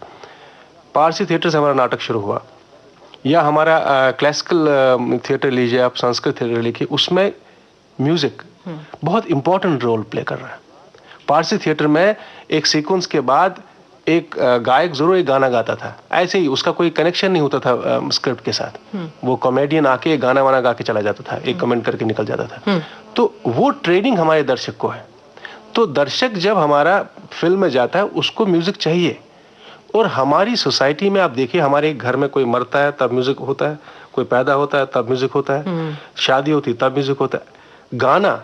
पारसी थिएटर से हमारा नाटक शुरू हुआ, या हमारा क्लासिकल थिएटर लीजिए आप, संस्कृत थिएटर लीजिए, उसमें म्यूजिक बहुत इंपॉर्टेंट रोल प्ले कर रहा है। पारसी थिएटर में एक सीक्वेंस के बाद एक गायक जरूर एक गाना गाता था, ऐसे ही उसका कोई कनेक्शन नहीं होता था स्क्रिप्ट के साथ। वो कॉमेडियन आके एक गाना वाना गा के चला जाता था, एक कमेंट करके निकल जाता था। तो वो ट्रेनिंग हमारे दर्शक को है। तो दर्शक जब हमारा फिल्म में जाता है उसको म्यूजिक चाहिए। और हमारी सोसाइटी में आप देखिए, हमारे घर में कोई मरता है तब म्यूजिक होता है, कोई पैदा होता है तब म्यूजिक होता है, शादी होती है तब म्यूजिक होता है। गाना,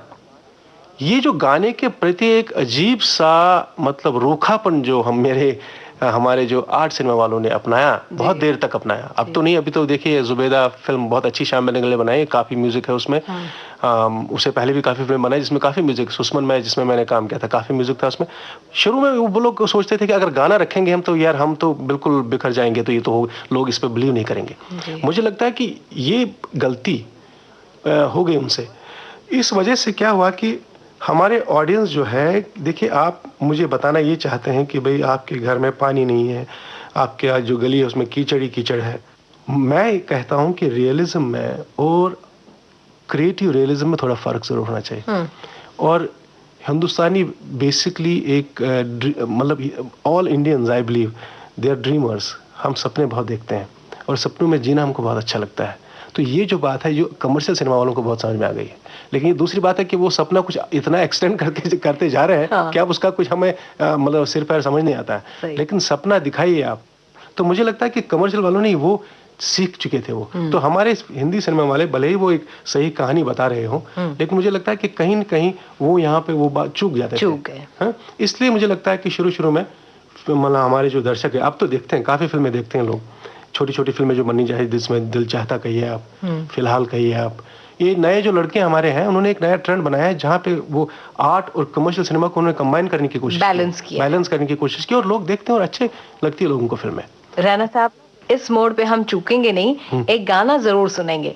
ये जो गाने के प्रति एक अजीब सा मतलब रूखापन जो हमारे जो आर्ट सिनेमा वालों ने अपनाया, बहुत देर तक अपनाया। अब तो नहीं, अभी तो देखिए जुबेदा फिल्म बहुत अच्छी श्याम बेनेगल ने बनाई, काफी म्यूजिक है उसमें। उससे पहले भी काफी फिल्म बनाई जिसमें काफी म्यूजिक, सुषमन में जिसमें मैंने काम किया था, काफी म्यूजिक था उसमें। शुरू में वो लोग सोचते थे कि अगर गाना रखेंगे हम तो यार हम तो बिल्कुल बिखर जाएंगे, तो ये तो लोग इस पर बिलीव नहीं करेंगे। मुझे लगता है कि ये गलती हो गई उनसे। इस वजह से क्या हुआ कि हमारे ऑडियंस जो है, देखिए आप मुझे बताना ये चाहते हैं कि भाई आपके घर में पानी नहीं है, आपके आज जो गली है उसमें कीचड़ ही कीचड़ है। मैं कहता हूं कि रियलिज्म में और क्रिएटिव रियलिज्म में थोड़ा फर्क जरूर होना चाहिए। और हिंदुस्तानी बेसिकली एक मतलब all Indians I believe they are dreamers. हम सपने बहुत देखते हैं और सपनों में जीना हमको बहुत अच्छा लगता है। तो ये जो बात है, जो कमर्शियल सिनेमा वालों को बहुत समझ में आ गई है। लेकिन ये दूसरी बात है कि वो सपना कुछ इतना एक्सटेंड करते जा रहे हैं कि अब उसका कुछ हमें मतलब सिर पैर समझ नहीं आता है। लेकिन सपना दिखाइए आप। तो मुझे लगता है कि कमर्शियल वालों ने वो सीख चुके थे वो। तो हमारे हिंदी सिनेमा वाले भले ही वो एक सही कहानी बता रहे हो, लेकिन मुझे लगता है कि कहीं न कहीं वो यहाँ पे वो बात चूक जाते थे। इसलिए मुझे लगता है कि शुरू में मतलब हमारे जो दर्शक है, अब तो देखते हैं, काफी फिल्में देखते हैं लोग, छोटी छोटी फिल्में जो बननी चाहिए, जिसमें दिल चाहता कहिए आप, फिलहाल कहिए आप। ये नए जो लड़के हमारे हैं, उन्होंने एक नया ट्रेंड बनाया है जहाँ पे वो आर्ट और कमर्शियल सिनेमा को उन्होंने कंबाइन करने की कोशिश, बैलेंस करने की कोशिश की, और लोग देखते हैं और अच्छे लगती है लोगों को फिल्में। रैना साहब, इस मोड़ पे हम चूकेंगे नहीं, एक गाना जरूर सुनेंगे।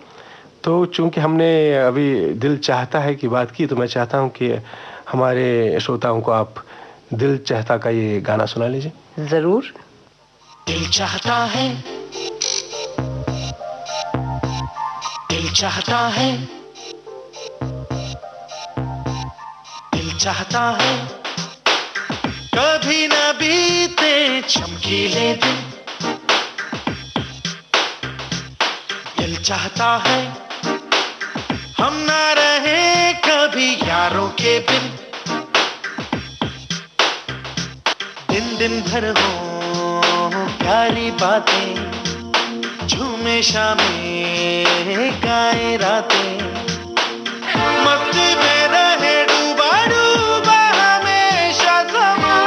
तो चूंकि हमने अभी दिल चाहता है की बात की, तो मैं चाहता हूँ कि हमारे श्रोताओं को आप दिल चाहता का ये गाना सुना लीजिए। जरूर। दिल चाहता है, दिल चाहता है, दिल चाहता है, कभी न बीते चमकीले दिन। दिल चाहता है हम ना रहे कभी यारों के बिन। दिन दिन भर हो प्यारी बातें, झूमे शामें गाए रातें, मस्ती में रहे डूबा डूबा हमेशा समा।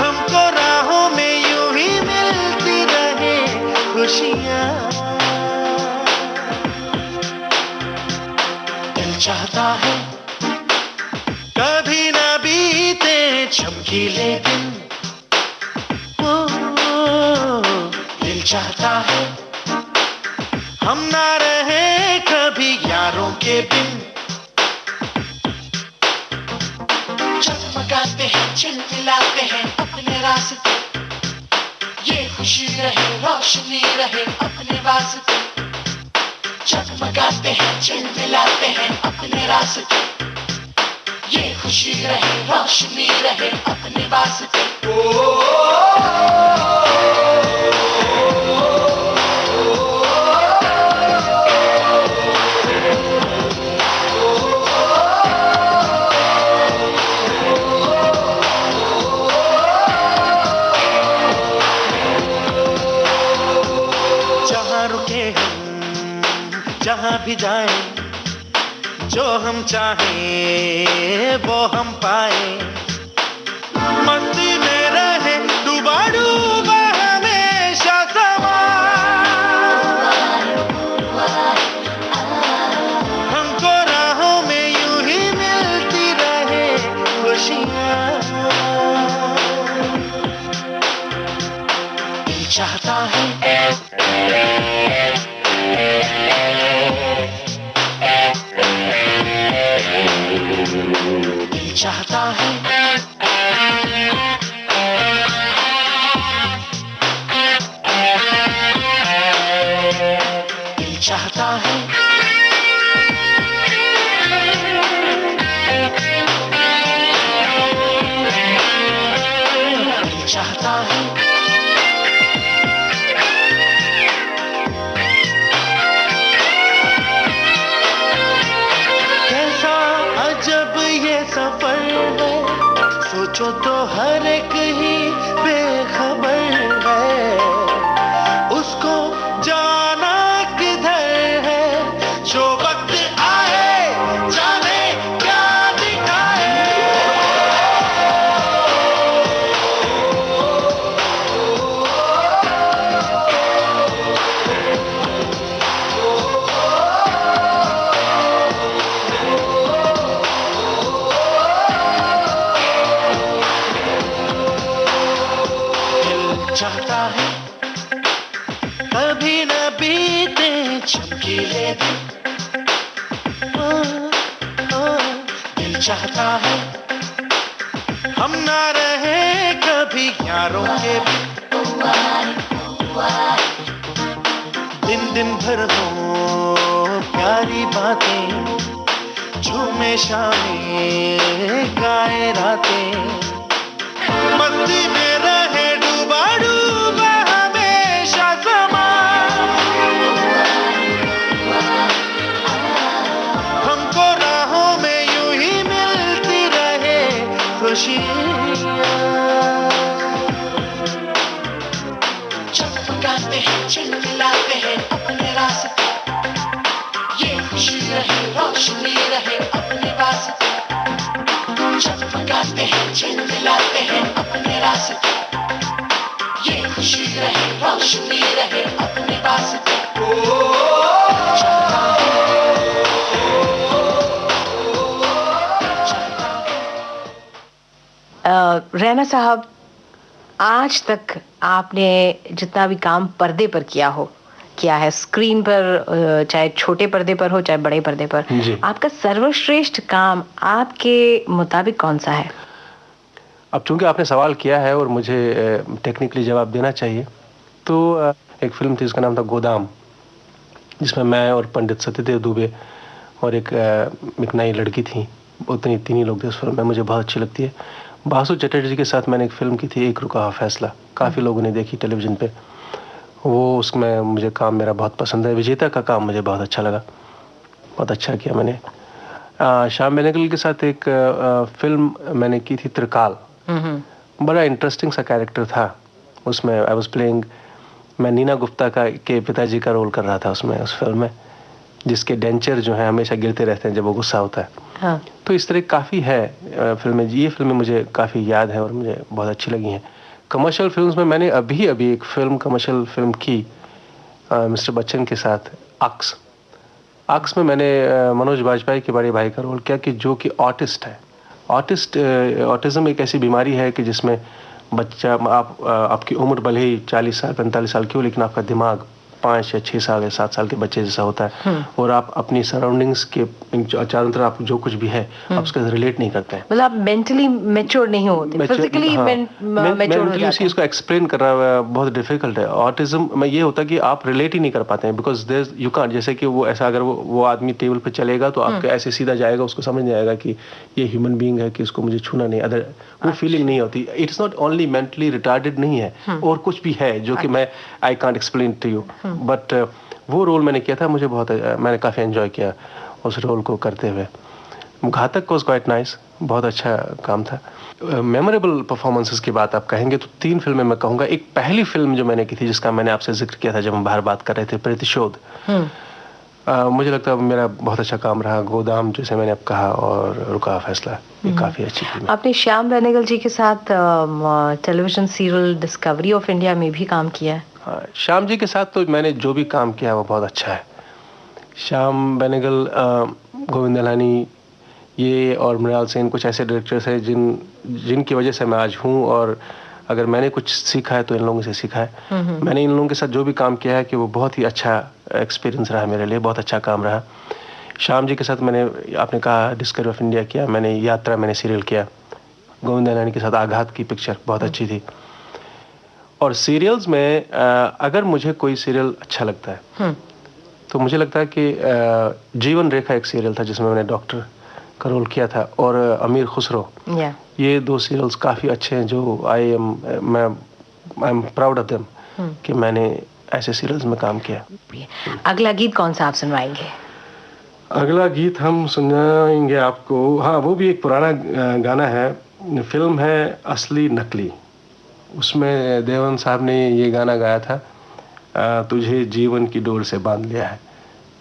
हमको राहों में यूं ही मिलती रहे खुशियाँ। दिल चाहता है कभी ना बीते चमकीले दिन। दिल चाहता है हम ना रहे कभी यारों के बिन। चमकाते हैं, चिलमिलाते हैं अपने रास्ते, ये खुशी रहे, रोशनी रहे अपने वास्ते। चमकाते हैं, चिलमिलाते हैं अपने रास्ते, ये खुशी रहे, रोशनी रहे अपने वास्ते। जहाँ रुके हम, जहाँ भी जाएं, जो हम चाहें वो हम पाए। मस्ती में रहे डूबा डूबा हमेशा समा। हमको राहों में यूं ही मिलती रहे खुशियाँ। दिल चाहता है दिल चाहता है है। कैसा अजब ये सफर है, सोचो तो हर एक ही बेखबर है। उसको जाना किधर है, जो वक्त आए जाने क्या दिखाए। दिल चाहता है कभी न बीते चमकीले दिन। दिल चाहता है हम ना रहे कभी यारों के बिन। दिन दिन भर हो प्यारी बातें, झूमे शामें गाए रातें। मस्ती में रहे डूबा डूबा हमेशा समा। हमको राहों में यूं ही मिलती रहे खुशियाँ। चमकाते हैं चिलमिलाते हैं अपने रास्ते, ये खुशी रहे रोशनी रहे अपने वास्ते। चमकाते हैं चिलमिलाते हैं अपने रास्ते, ये खुशी रहे रोशनी रहे अपने वास्ते। रैना साहब, आज तक आपने जितना भी काम पर्दे पर किया है, स्क्रीन पर, चाहे छोटे पर्दे पर हो चाहे बड़े पर्दे पर, आपका सर्वश्रेष्ठ काम आपके मुताबिक कौन सा है? अब चूंकि आपने सवाल किया है और मुझे टेक्निकली जवाब देना चाहिए, तो एक फिल्म थी, उसका नाम था गोदाम, जिसमें मैं और पंडित सत्यदेव दुबे और एक नई लड़की थी, उतनी तीन ही लोग थे उस फिल्म में। मुझे बहुत अच्छी लगती है। बासु चटर्जी के साथ मैंने एक फिल्म की थी, एक रुका हुआ फैसला, काफ़ी लोगों ने देखी टेलीविज़न पे। वो उसमें मुझे काम मेरा बहुत पसंद है। विजेता का काम मुझे बहुत अच्छा लगा, बहुत अच्छा किया मैंने। श्याम बेनेगल के साथ एक फिल्म मैंने की थी, त्रिकाल। बड़ा इंटरेस्टिंग सा कैरेक्टर था उसमें। आई वाज प्लेइंग, मैं नीना गुप्ता के पिताजी का रोल कर रहा था उसमें, उस फिल्म में, जिसके डेंचर जो है हमेशा गिरते रहते हैं जब वो गुस्सा होता है। हाँ। तो इस तरह काफ़ी है फिल्में। ये फिल्में मुझे काफ़ी याद है और मुझे बहुत अच्छी लगी हैं। कमर्शियल फिल्म्स में मैंने अभी एक कमर्शियल फिल्म की मिस्टर बच्चन के साथ, अक्स में मैंने मनोज बाजपेयी के बड़े भाई का रोल किया, कि जो कि ऑटिस्ट है। ऑटिज्म एक ऐसी बीमारी है कि जिसमें बच्चा, आपकी उम्र भले ही 40 साल 45 साल की हो, लेकिन आपका दिमाग 5 या 6 साल या 7 साल के बच्चे जैसा होता है। और आप अपनी सराउंडिंग्स के चारों तरफ आप जो कुछ भी है आप उसके साथ रिलेट नहीं करते हैं। मतलब आप मेंटली मैच्योर नहीं होते, फिजिकली मैच्योर हो जाते हैं। इसको एक्सप्लेन करना बहुत डिफिकल्ट है। ऑटिज्म में ये होता है कि आप रिलेट ही नहीं कर पाते हैं, बिकॉज देयर यू कांट, जैसे कि वो ऐसा, अगर वो आदमी टेबल पे चलेगा तो आपके ऐसे सीधा जाएगा, उसको समझ नहीं आएगा कि ये ह्यूमन बीइंग है, कि उसको मुझे छूना नहीं, अदर वो फीलिंग नहीं होती। It's not only mentally retarded नहीं है, और कुछ भी है जो कि मैं I can't explain to you, but वो रोल मैंने किया था, मैंने काफ़ी एंजॉय किया उस रोल को करते हुए। घातक वाज क्वाइट नाइस, बहुत अच्छा काम था। मेमोरेबल परफॉर्मेंसेस की बात आप कहेंगे तो 3 फिल्में मैं कहूँगा। एक पहली फिल्म जो मैंने की थी, जिसका मैंने आपसे जिक्र किया था जब हम बाहर बात कर रहे थे, प्रतिशोध। मुझे लगता है मेरा बहुत अच्छा काम रहा। गोदाम जैसे मैंने अब कहा, और रुका फैसला, ये काफ़ी अच्छी फिल्म है। आपने श्याम बेनेगल जी के साथ television serial discovery of India में भी काम किया है। श्याम जी के साथ तो मैंने जो भी काम किया वो बहुत अच्छा है। श्याम बेनेगल, गोविंद निहलानी, ये और मृणाल सेन कुछ ऐसे डायरेक्टर्स हैं जिनकी वजह से मैं आज हूँ, और अगर मैंने कुछ सीखा है तो इन लोगों से सीखा है। मैंने इन लोगों के साथ जो भी काम किया है कि वो बहुत ही अच्छा एक्सपीरियंस रहा मेरे लिए, बहुत अच्छा काम रहा। श्याम जी के साथ मैंने, आपने कहा डिस्कवरी ऑफ इंडिया किया, मैंने यात्रा, मैंने सीरियल किया। गोविंद निहलानी के साथ आघात की पिक्चर बहुत अच्छी थी। और सीरियल्स में अगर मुझे कोई सीरियल अच्छा लगता है तो मुझे लगता है कि जीवन रेखा एक सीरियल था जिसमें मैंने डॉक्टर का रोल किया था, और अमीर खुसरो, ये 2 सीरियल्स काफ़ी अच्छे हैं। जो मैं I am proud of them कि मैंने ऐसे सीरियल्स में काम किया। अगला गीत कौन सा आप सुनवाएंगे? अगला गीत हम सुनाएंगे आपको, हाँ वो भी एक पुराना गाना है, फिल्म है असली नकली। उसमें देवन साहब ने ये गाना गाया था, तुझे जीवन की डोर से बांध लिया है।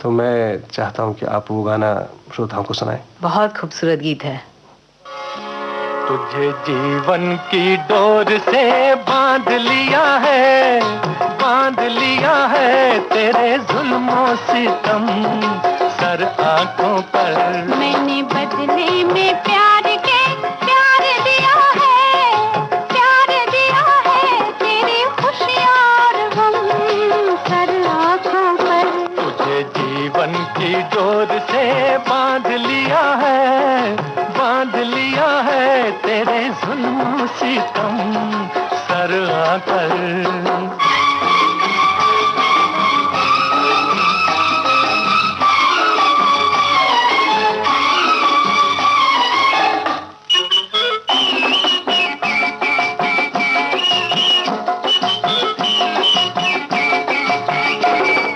तो मैं चाहता हूँ कि आप वो गाना श्रोताओं को सुनाएं। बहुत खूबसूरत गीत है। तुझे जीवन की डोर से बांध लिया है तेरे जुल्मों सितम सर आंखों पर। मैंने बदले में प्यार दिया है तेरी खुशियाँ और गम सर आंखों पर। तुझे जीवन की डोर से बांध लिया है तेरे जुल्मों सितम सर आकर।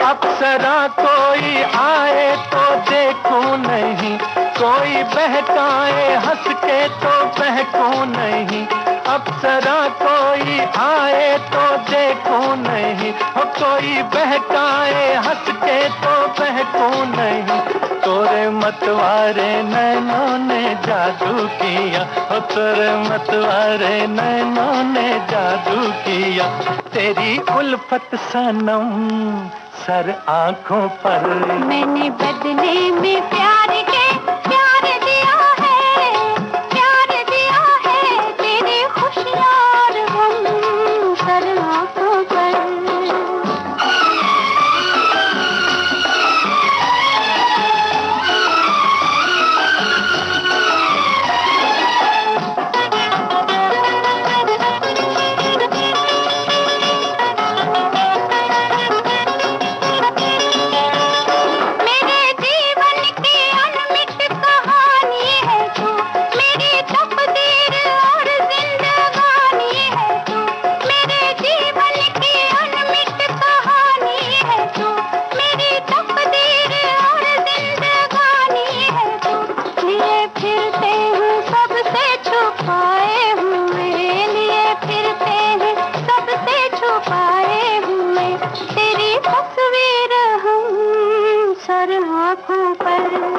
अप्सरा कोई आए तो देखूं नहीं, कोई बहकाए हंस के तो बहकूं नहीं। अप्सरा कोई आए तो देखूं नहीं, हो कोई बहकाए हंस के तो बहकूं नहीं। तोरे मतवारे नैनों ने जादू किया, हो तोरे मतवारे नैनों ने जादू किया। तेरी उल्फत सनम सर आंखों पर। मैंने बदले में प्यार दिया है तेरी खुशियाँ और गम सर आंखों पर।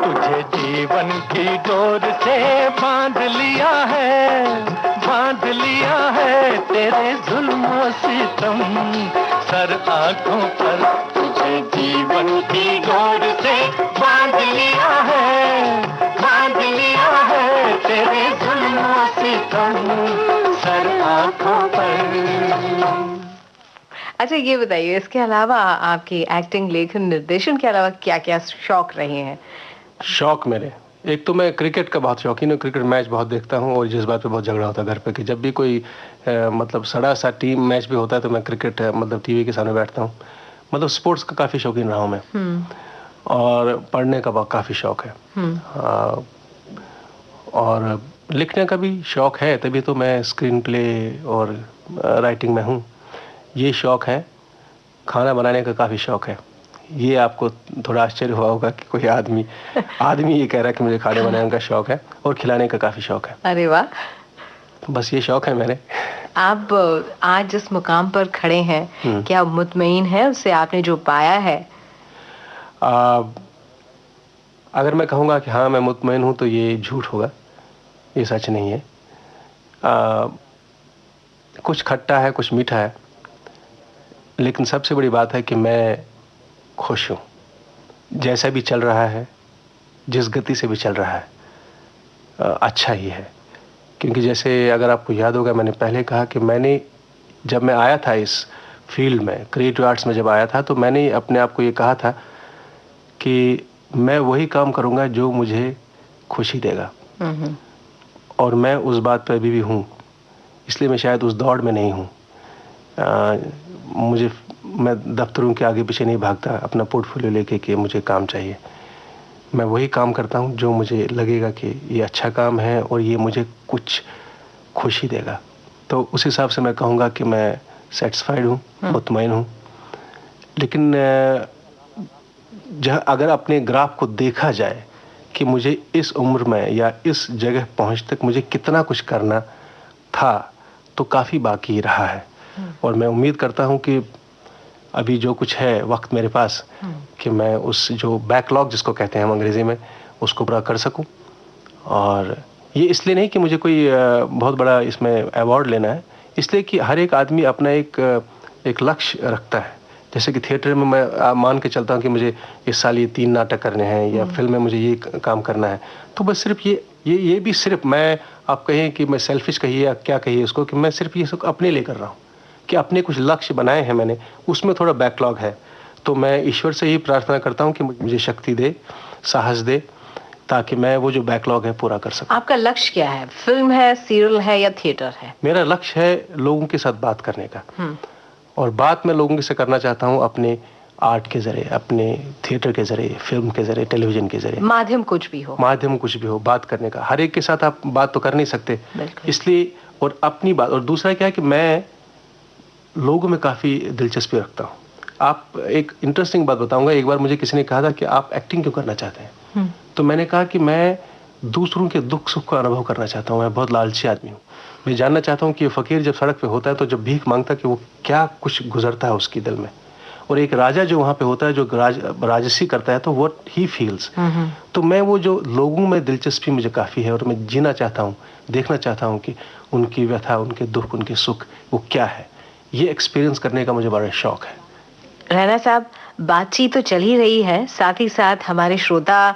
तुझे जीवन की डोर से बांध लिया है तेरे जुल्मों सितम सर आंखों पर। तुझे जीवन की डोर से बांध लिया है तेरे जुल्मों सितम सर आंखों पर। अच्छा ये बताइए, इसके अलावा आपकी एक्टिंग, लेखन, निर्देशन के अलावा क्या क्या शौक रहे हैं? शौक मेरे, एक तो मैं क्रिकेट का बहुत शौकीन हूँ, क्रिकेट मैच बहुत देखता हूँ और जिस बात पे बहुत झगड़ा होता है घर पे कि जब भी कोई मतलब सड़ा सा टीम मैच भी होता है तो मैं क्रिकेट मतलब टीवी के सामने बैठता हूँ। मतलब स्पोर्ट्स का काफ़ी शौकीन रहा हूँ मैं। और पढ़ने का काफ़ी शौक है। और लिखने का भी शौक है, तभी तो मैं स्क्रीन प्ले और राइटिंग में हूँ। ये शौक है। खाना बनाने का काफ़ी शौक है। ये आपको थोड़ा आश्चर्य हुआ होगा कि कोई आदमी ये कह रहा है कि मुझे खाने बनाने का शौक है, और खिलाने का काफ़ी शौक है। अरे वाह, बस ये शौक है मेरे। आप आज जिस मुकाम पर खड़े हैं, क्या मुतमईन है उससे, आपने जो पाया है? अगर मैं कहूँगा कि हाँ मैं मुतमईन हूँ तो ये झूठ होगा, ये सच नहीं है। कुछ खट्टा है, कुछ मीठा है, लेकिन सबसे बड़ी बात है कि मैं खुश हूँ। जैसा भी चल रहा है, जिस गति से भी चल रहा है, अच्छा ही है। क्योंकि जैसे अगर आपको याद होगा, मैंने पहले कहा कि जब मैं आया था इस फील्ड में, क्रिएटिव आर्ट्स में जब आया था, तो मैंने अपने आप को ये कहा था कि मैं वही काम करूँगा जो मुझे खुशी देगा। और मैं उस बात पर अभी भी हूँ। इसलिए मैं शायद उस दौड़ में नहीं हूँ। मैं दफ्तरों के आगे पीछे नहीं भागता अपना पोर्टफोलियो लेके कि मुझे काम चाहिए। मैं वही काम करता हूँ जो मुझे लगेगा कि ये अच्छा काम है और ये मुझे कुछ खुशी देगा। तो उस हिसाब से मैं कहूँगा कि मैं सेटिस्फाइड हूँ, मुतमईन हूँ। लेकिन जहाँ अगर अपने ग्राफ को देखा जाए कि मुझे इस उम्र में या इस जगह पहुँच तक मुझे कितना कुछ करना था, तो काफ़ी बाकी रहा है। और मैं उम्मीद करता हूँ कि अभी जो कुछ है वक्त मेरे पास कि मैं उस जो बैकलॉग जिसको कहते हैं हम अंग्रेज़ी में, उसको पूरा कर सकूं। और ये इसलिए नहीं कि मुझे कोई बहुत बड़ा इसमें अवार्ड लेना है, इसलिए कि हर एक आदमी अपना एक लक्ष्य रखता है। जैसे कि थिएटर में मैं मान के चलता हूँ कि मुझे इस साल ये 3 नाटक करने हैं या फिल्म में मुझे ये काम करना है, तो बस सिर्फ ये भी सिर्फ मैं, आप कहें कि मैं सेल्फिश कहिए या क्या कहिए उसको, कि मैं सिर्फ ये सब अपने लिए कर रहा हूँ कि अपने कुछ लक्ष्य बनाए हैं मैंने, उसमें थोड़ा बैकलॉग है। तो मैं ईश्वर से ही प्रार्थना करता हूँ कि मुझे शक्ति दे, साहस दे, ताकि मैं वो जो बैकलॉग है पूरा कर सकूं। आपका लक्ष्य क्या है? फिल्म है, सीरियल है या थिएटर है? मेरा लक्ष्य है लोगों के साथ बात करने का। और बात मैं लोगों से करना चाहता हूँ अपने आर्ट के जरिए, अपने थिएटर के जरिए, फिल्म के जरिए, टेलीविजन के जरिए। माध्यम कुछ भी हो, माध्यम कुछ भी हो, बात करने का। हर एक के साथ आप बात तो कर नहीं सकते, इसलिए, और अपनी बात। और दूसरा क्या है कि मैं लोगों में काफ़ी दिलचस्पी रखता हूँ। आप एक इंटरेस्टिंग बात बताऊंगा। एक बार मुझे किसी ने कहा था कि आप एक्टिंग क्यों करना चाहते हैं? तो मैंने कहा कि मैं दूसरों के दुख सुख का अनुभव करना चाहता हूँ। मैं बहुत लालची आदमी हूँ। मैं जानना चाहता हूँ कि ये फ़कीर जब सड़क पे होता है तो जब भीख मांगता है कि वो क्या कुछ गुजरता है उसके दिल में, और एक राजा जो वहाँ पे होता है जो राजसी करता है तो व्हाट ही फील्स। तो मैं वो जो लोगों में दिलचस्पी मुझे काफ़ी है, और मैं जीना चाहता हूँ, देखना चाहता हूँ कि उनकी व्यथा, उनके दुख, उनके सुख वो क्या है। ये एक्सपीरियंस करने का मुझे बड़ा शौक है। रैना साहब, बातचीत तो चल ही रही है, साथ ही साथ हमारे श्रोता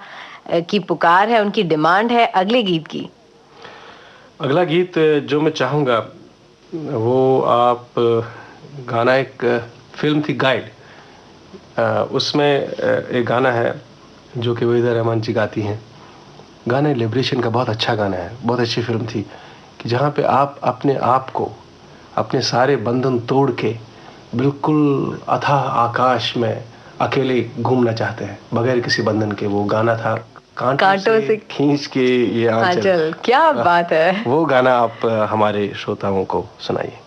की पुकार है, उनकी डिमांड है अगले गीत की। अगला गीत जो मैं चाहूँगा वो आप गाना, एक फिल्म थी गाइड, उसमें एक गाना है जो कि वहीदा रहमान जी गाती हैं। गाना लिबरेशन का बहुत अच्छा गाना है, बहुत अच्छी फिल्म थी कि जहाँ पे आप अपने आप को, अपने सारे बंधन तोड़ के बिल्कुल अथाह आकाश में अकेले घूमना चाहते हैं बगैर किसी बंधन के। वो गाना था कांटों से खींच के ये आंचल। क्या बात है। वो गाना आप हमारे श्रोताओं को सुनाइए।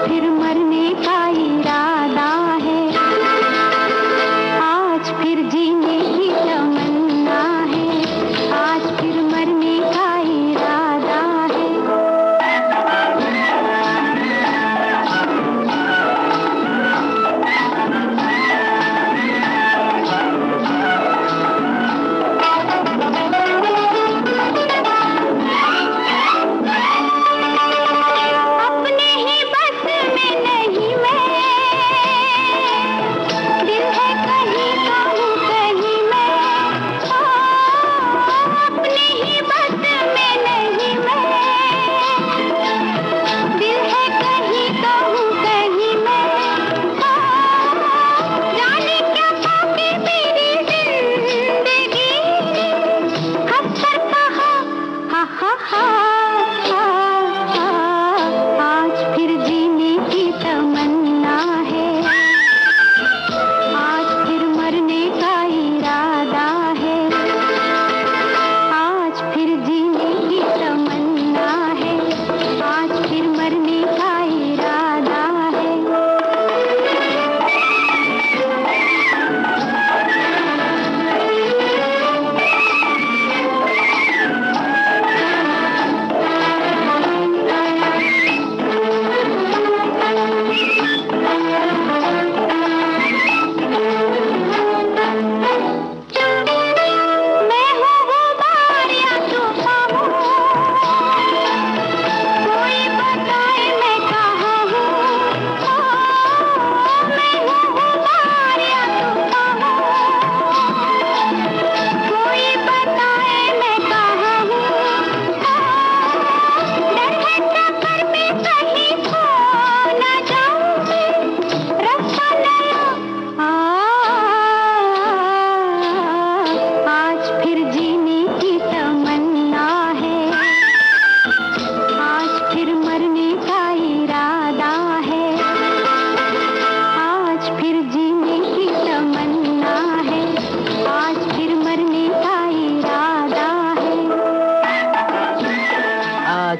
फिर मरने का ही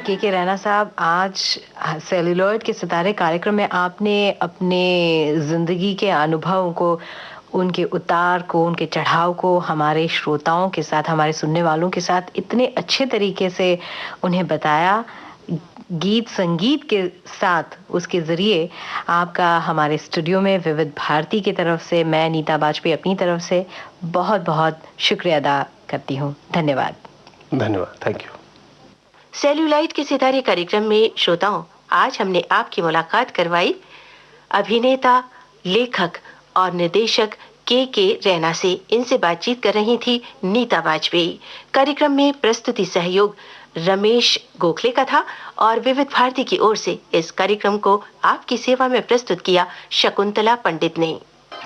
के रैना साहब, आज सेल्यूलॉइड के सितारे कार्यक्रम में आपने अपने जिंदगी के अनुभव को, उनके उतार को, उनके चढ़ाव को हमारे श्रोताओं के साथ, हमारे सुनने वालों के साथ इतने अच्छे तरीके से उन्हें बताया। गीत संगीत के साथ उसके जरिए आपका हमारे स्टूडियो में विविध भारती की तरफ से, मैं नीता बाजपेयी अपनी तरफ से बहुत बहुत शुक्रिया अदा करती हूँ। धन्यवाद। धन्यवाद, थैंक यू। सेल्यूलाइट के सितारे कार्यक्रम में श्रोताओं, आज हमने आपकी मुलाकात करवाई अभिनेता, लेखक और निर्देशक के रैना से। इनसे बातचीत कर रही थी नीता बाजपेयी। कार्यक्रम में प्रस्तुति सहयोग रमेश गोखले का था और विविध भारती की ओर से इस कार्यक्रम को आपकी सेवा में प्रस्तुत किया शकुंतला पंडित ने।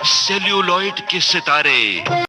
सेल्यूलॉइड के सितारे।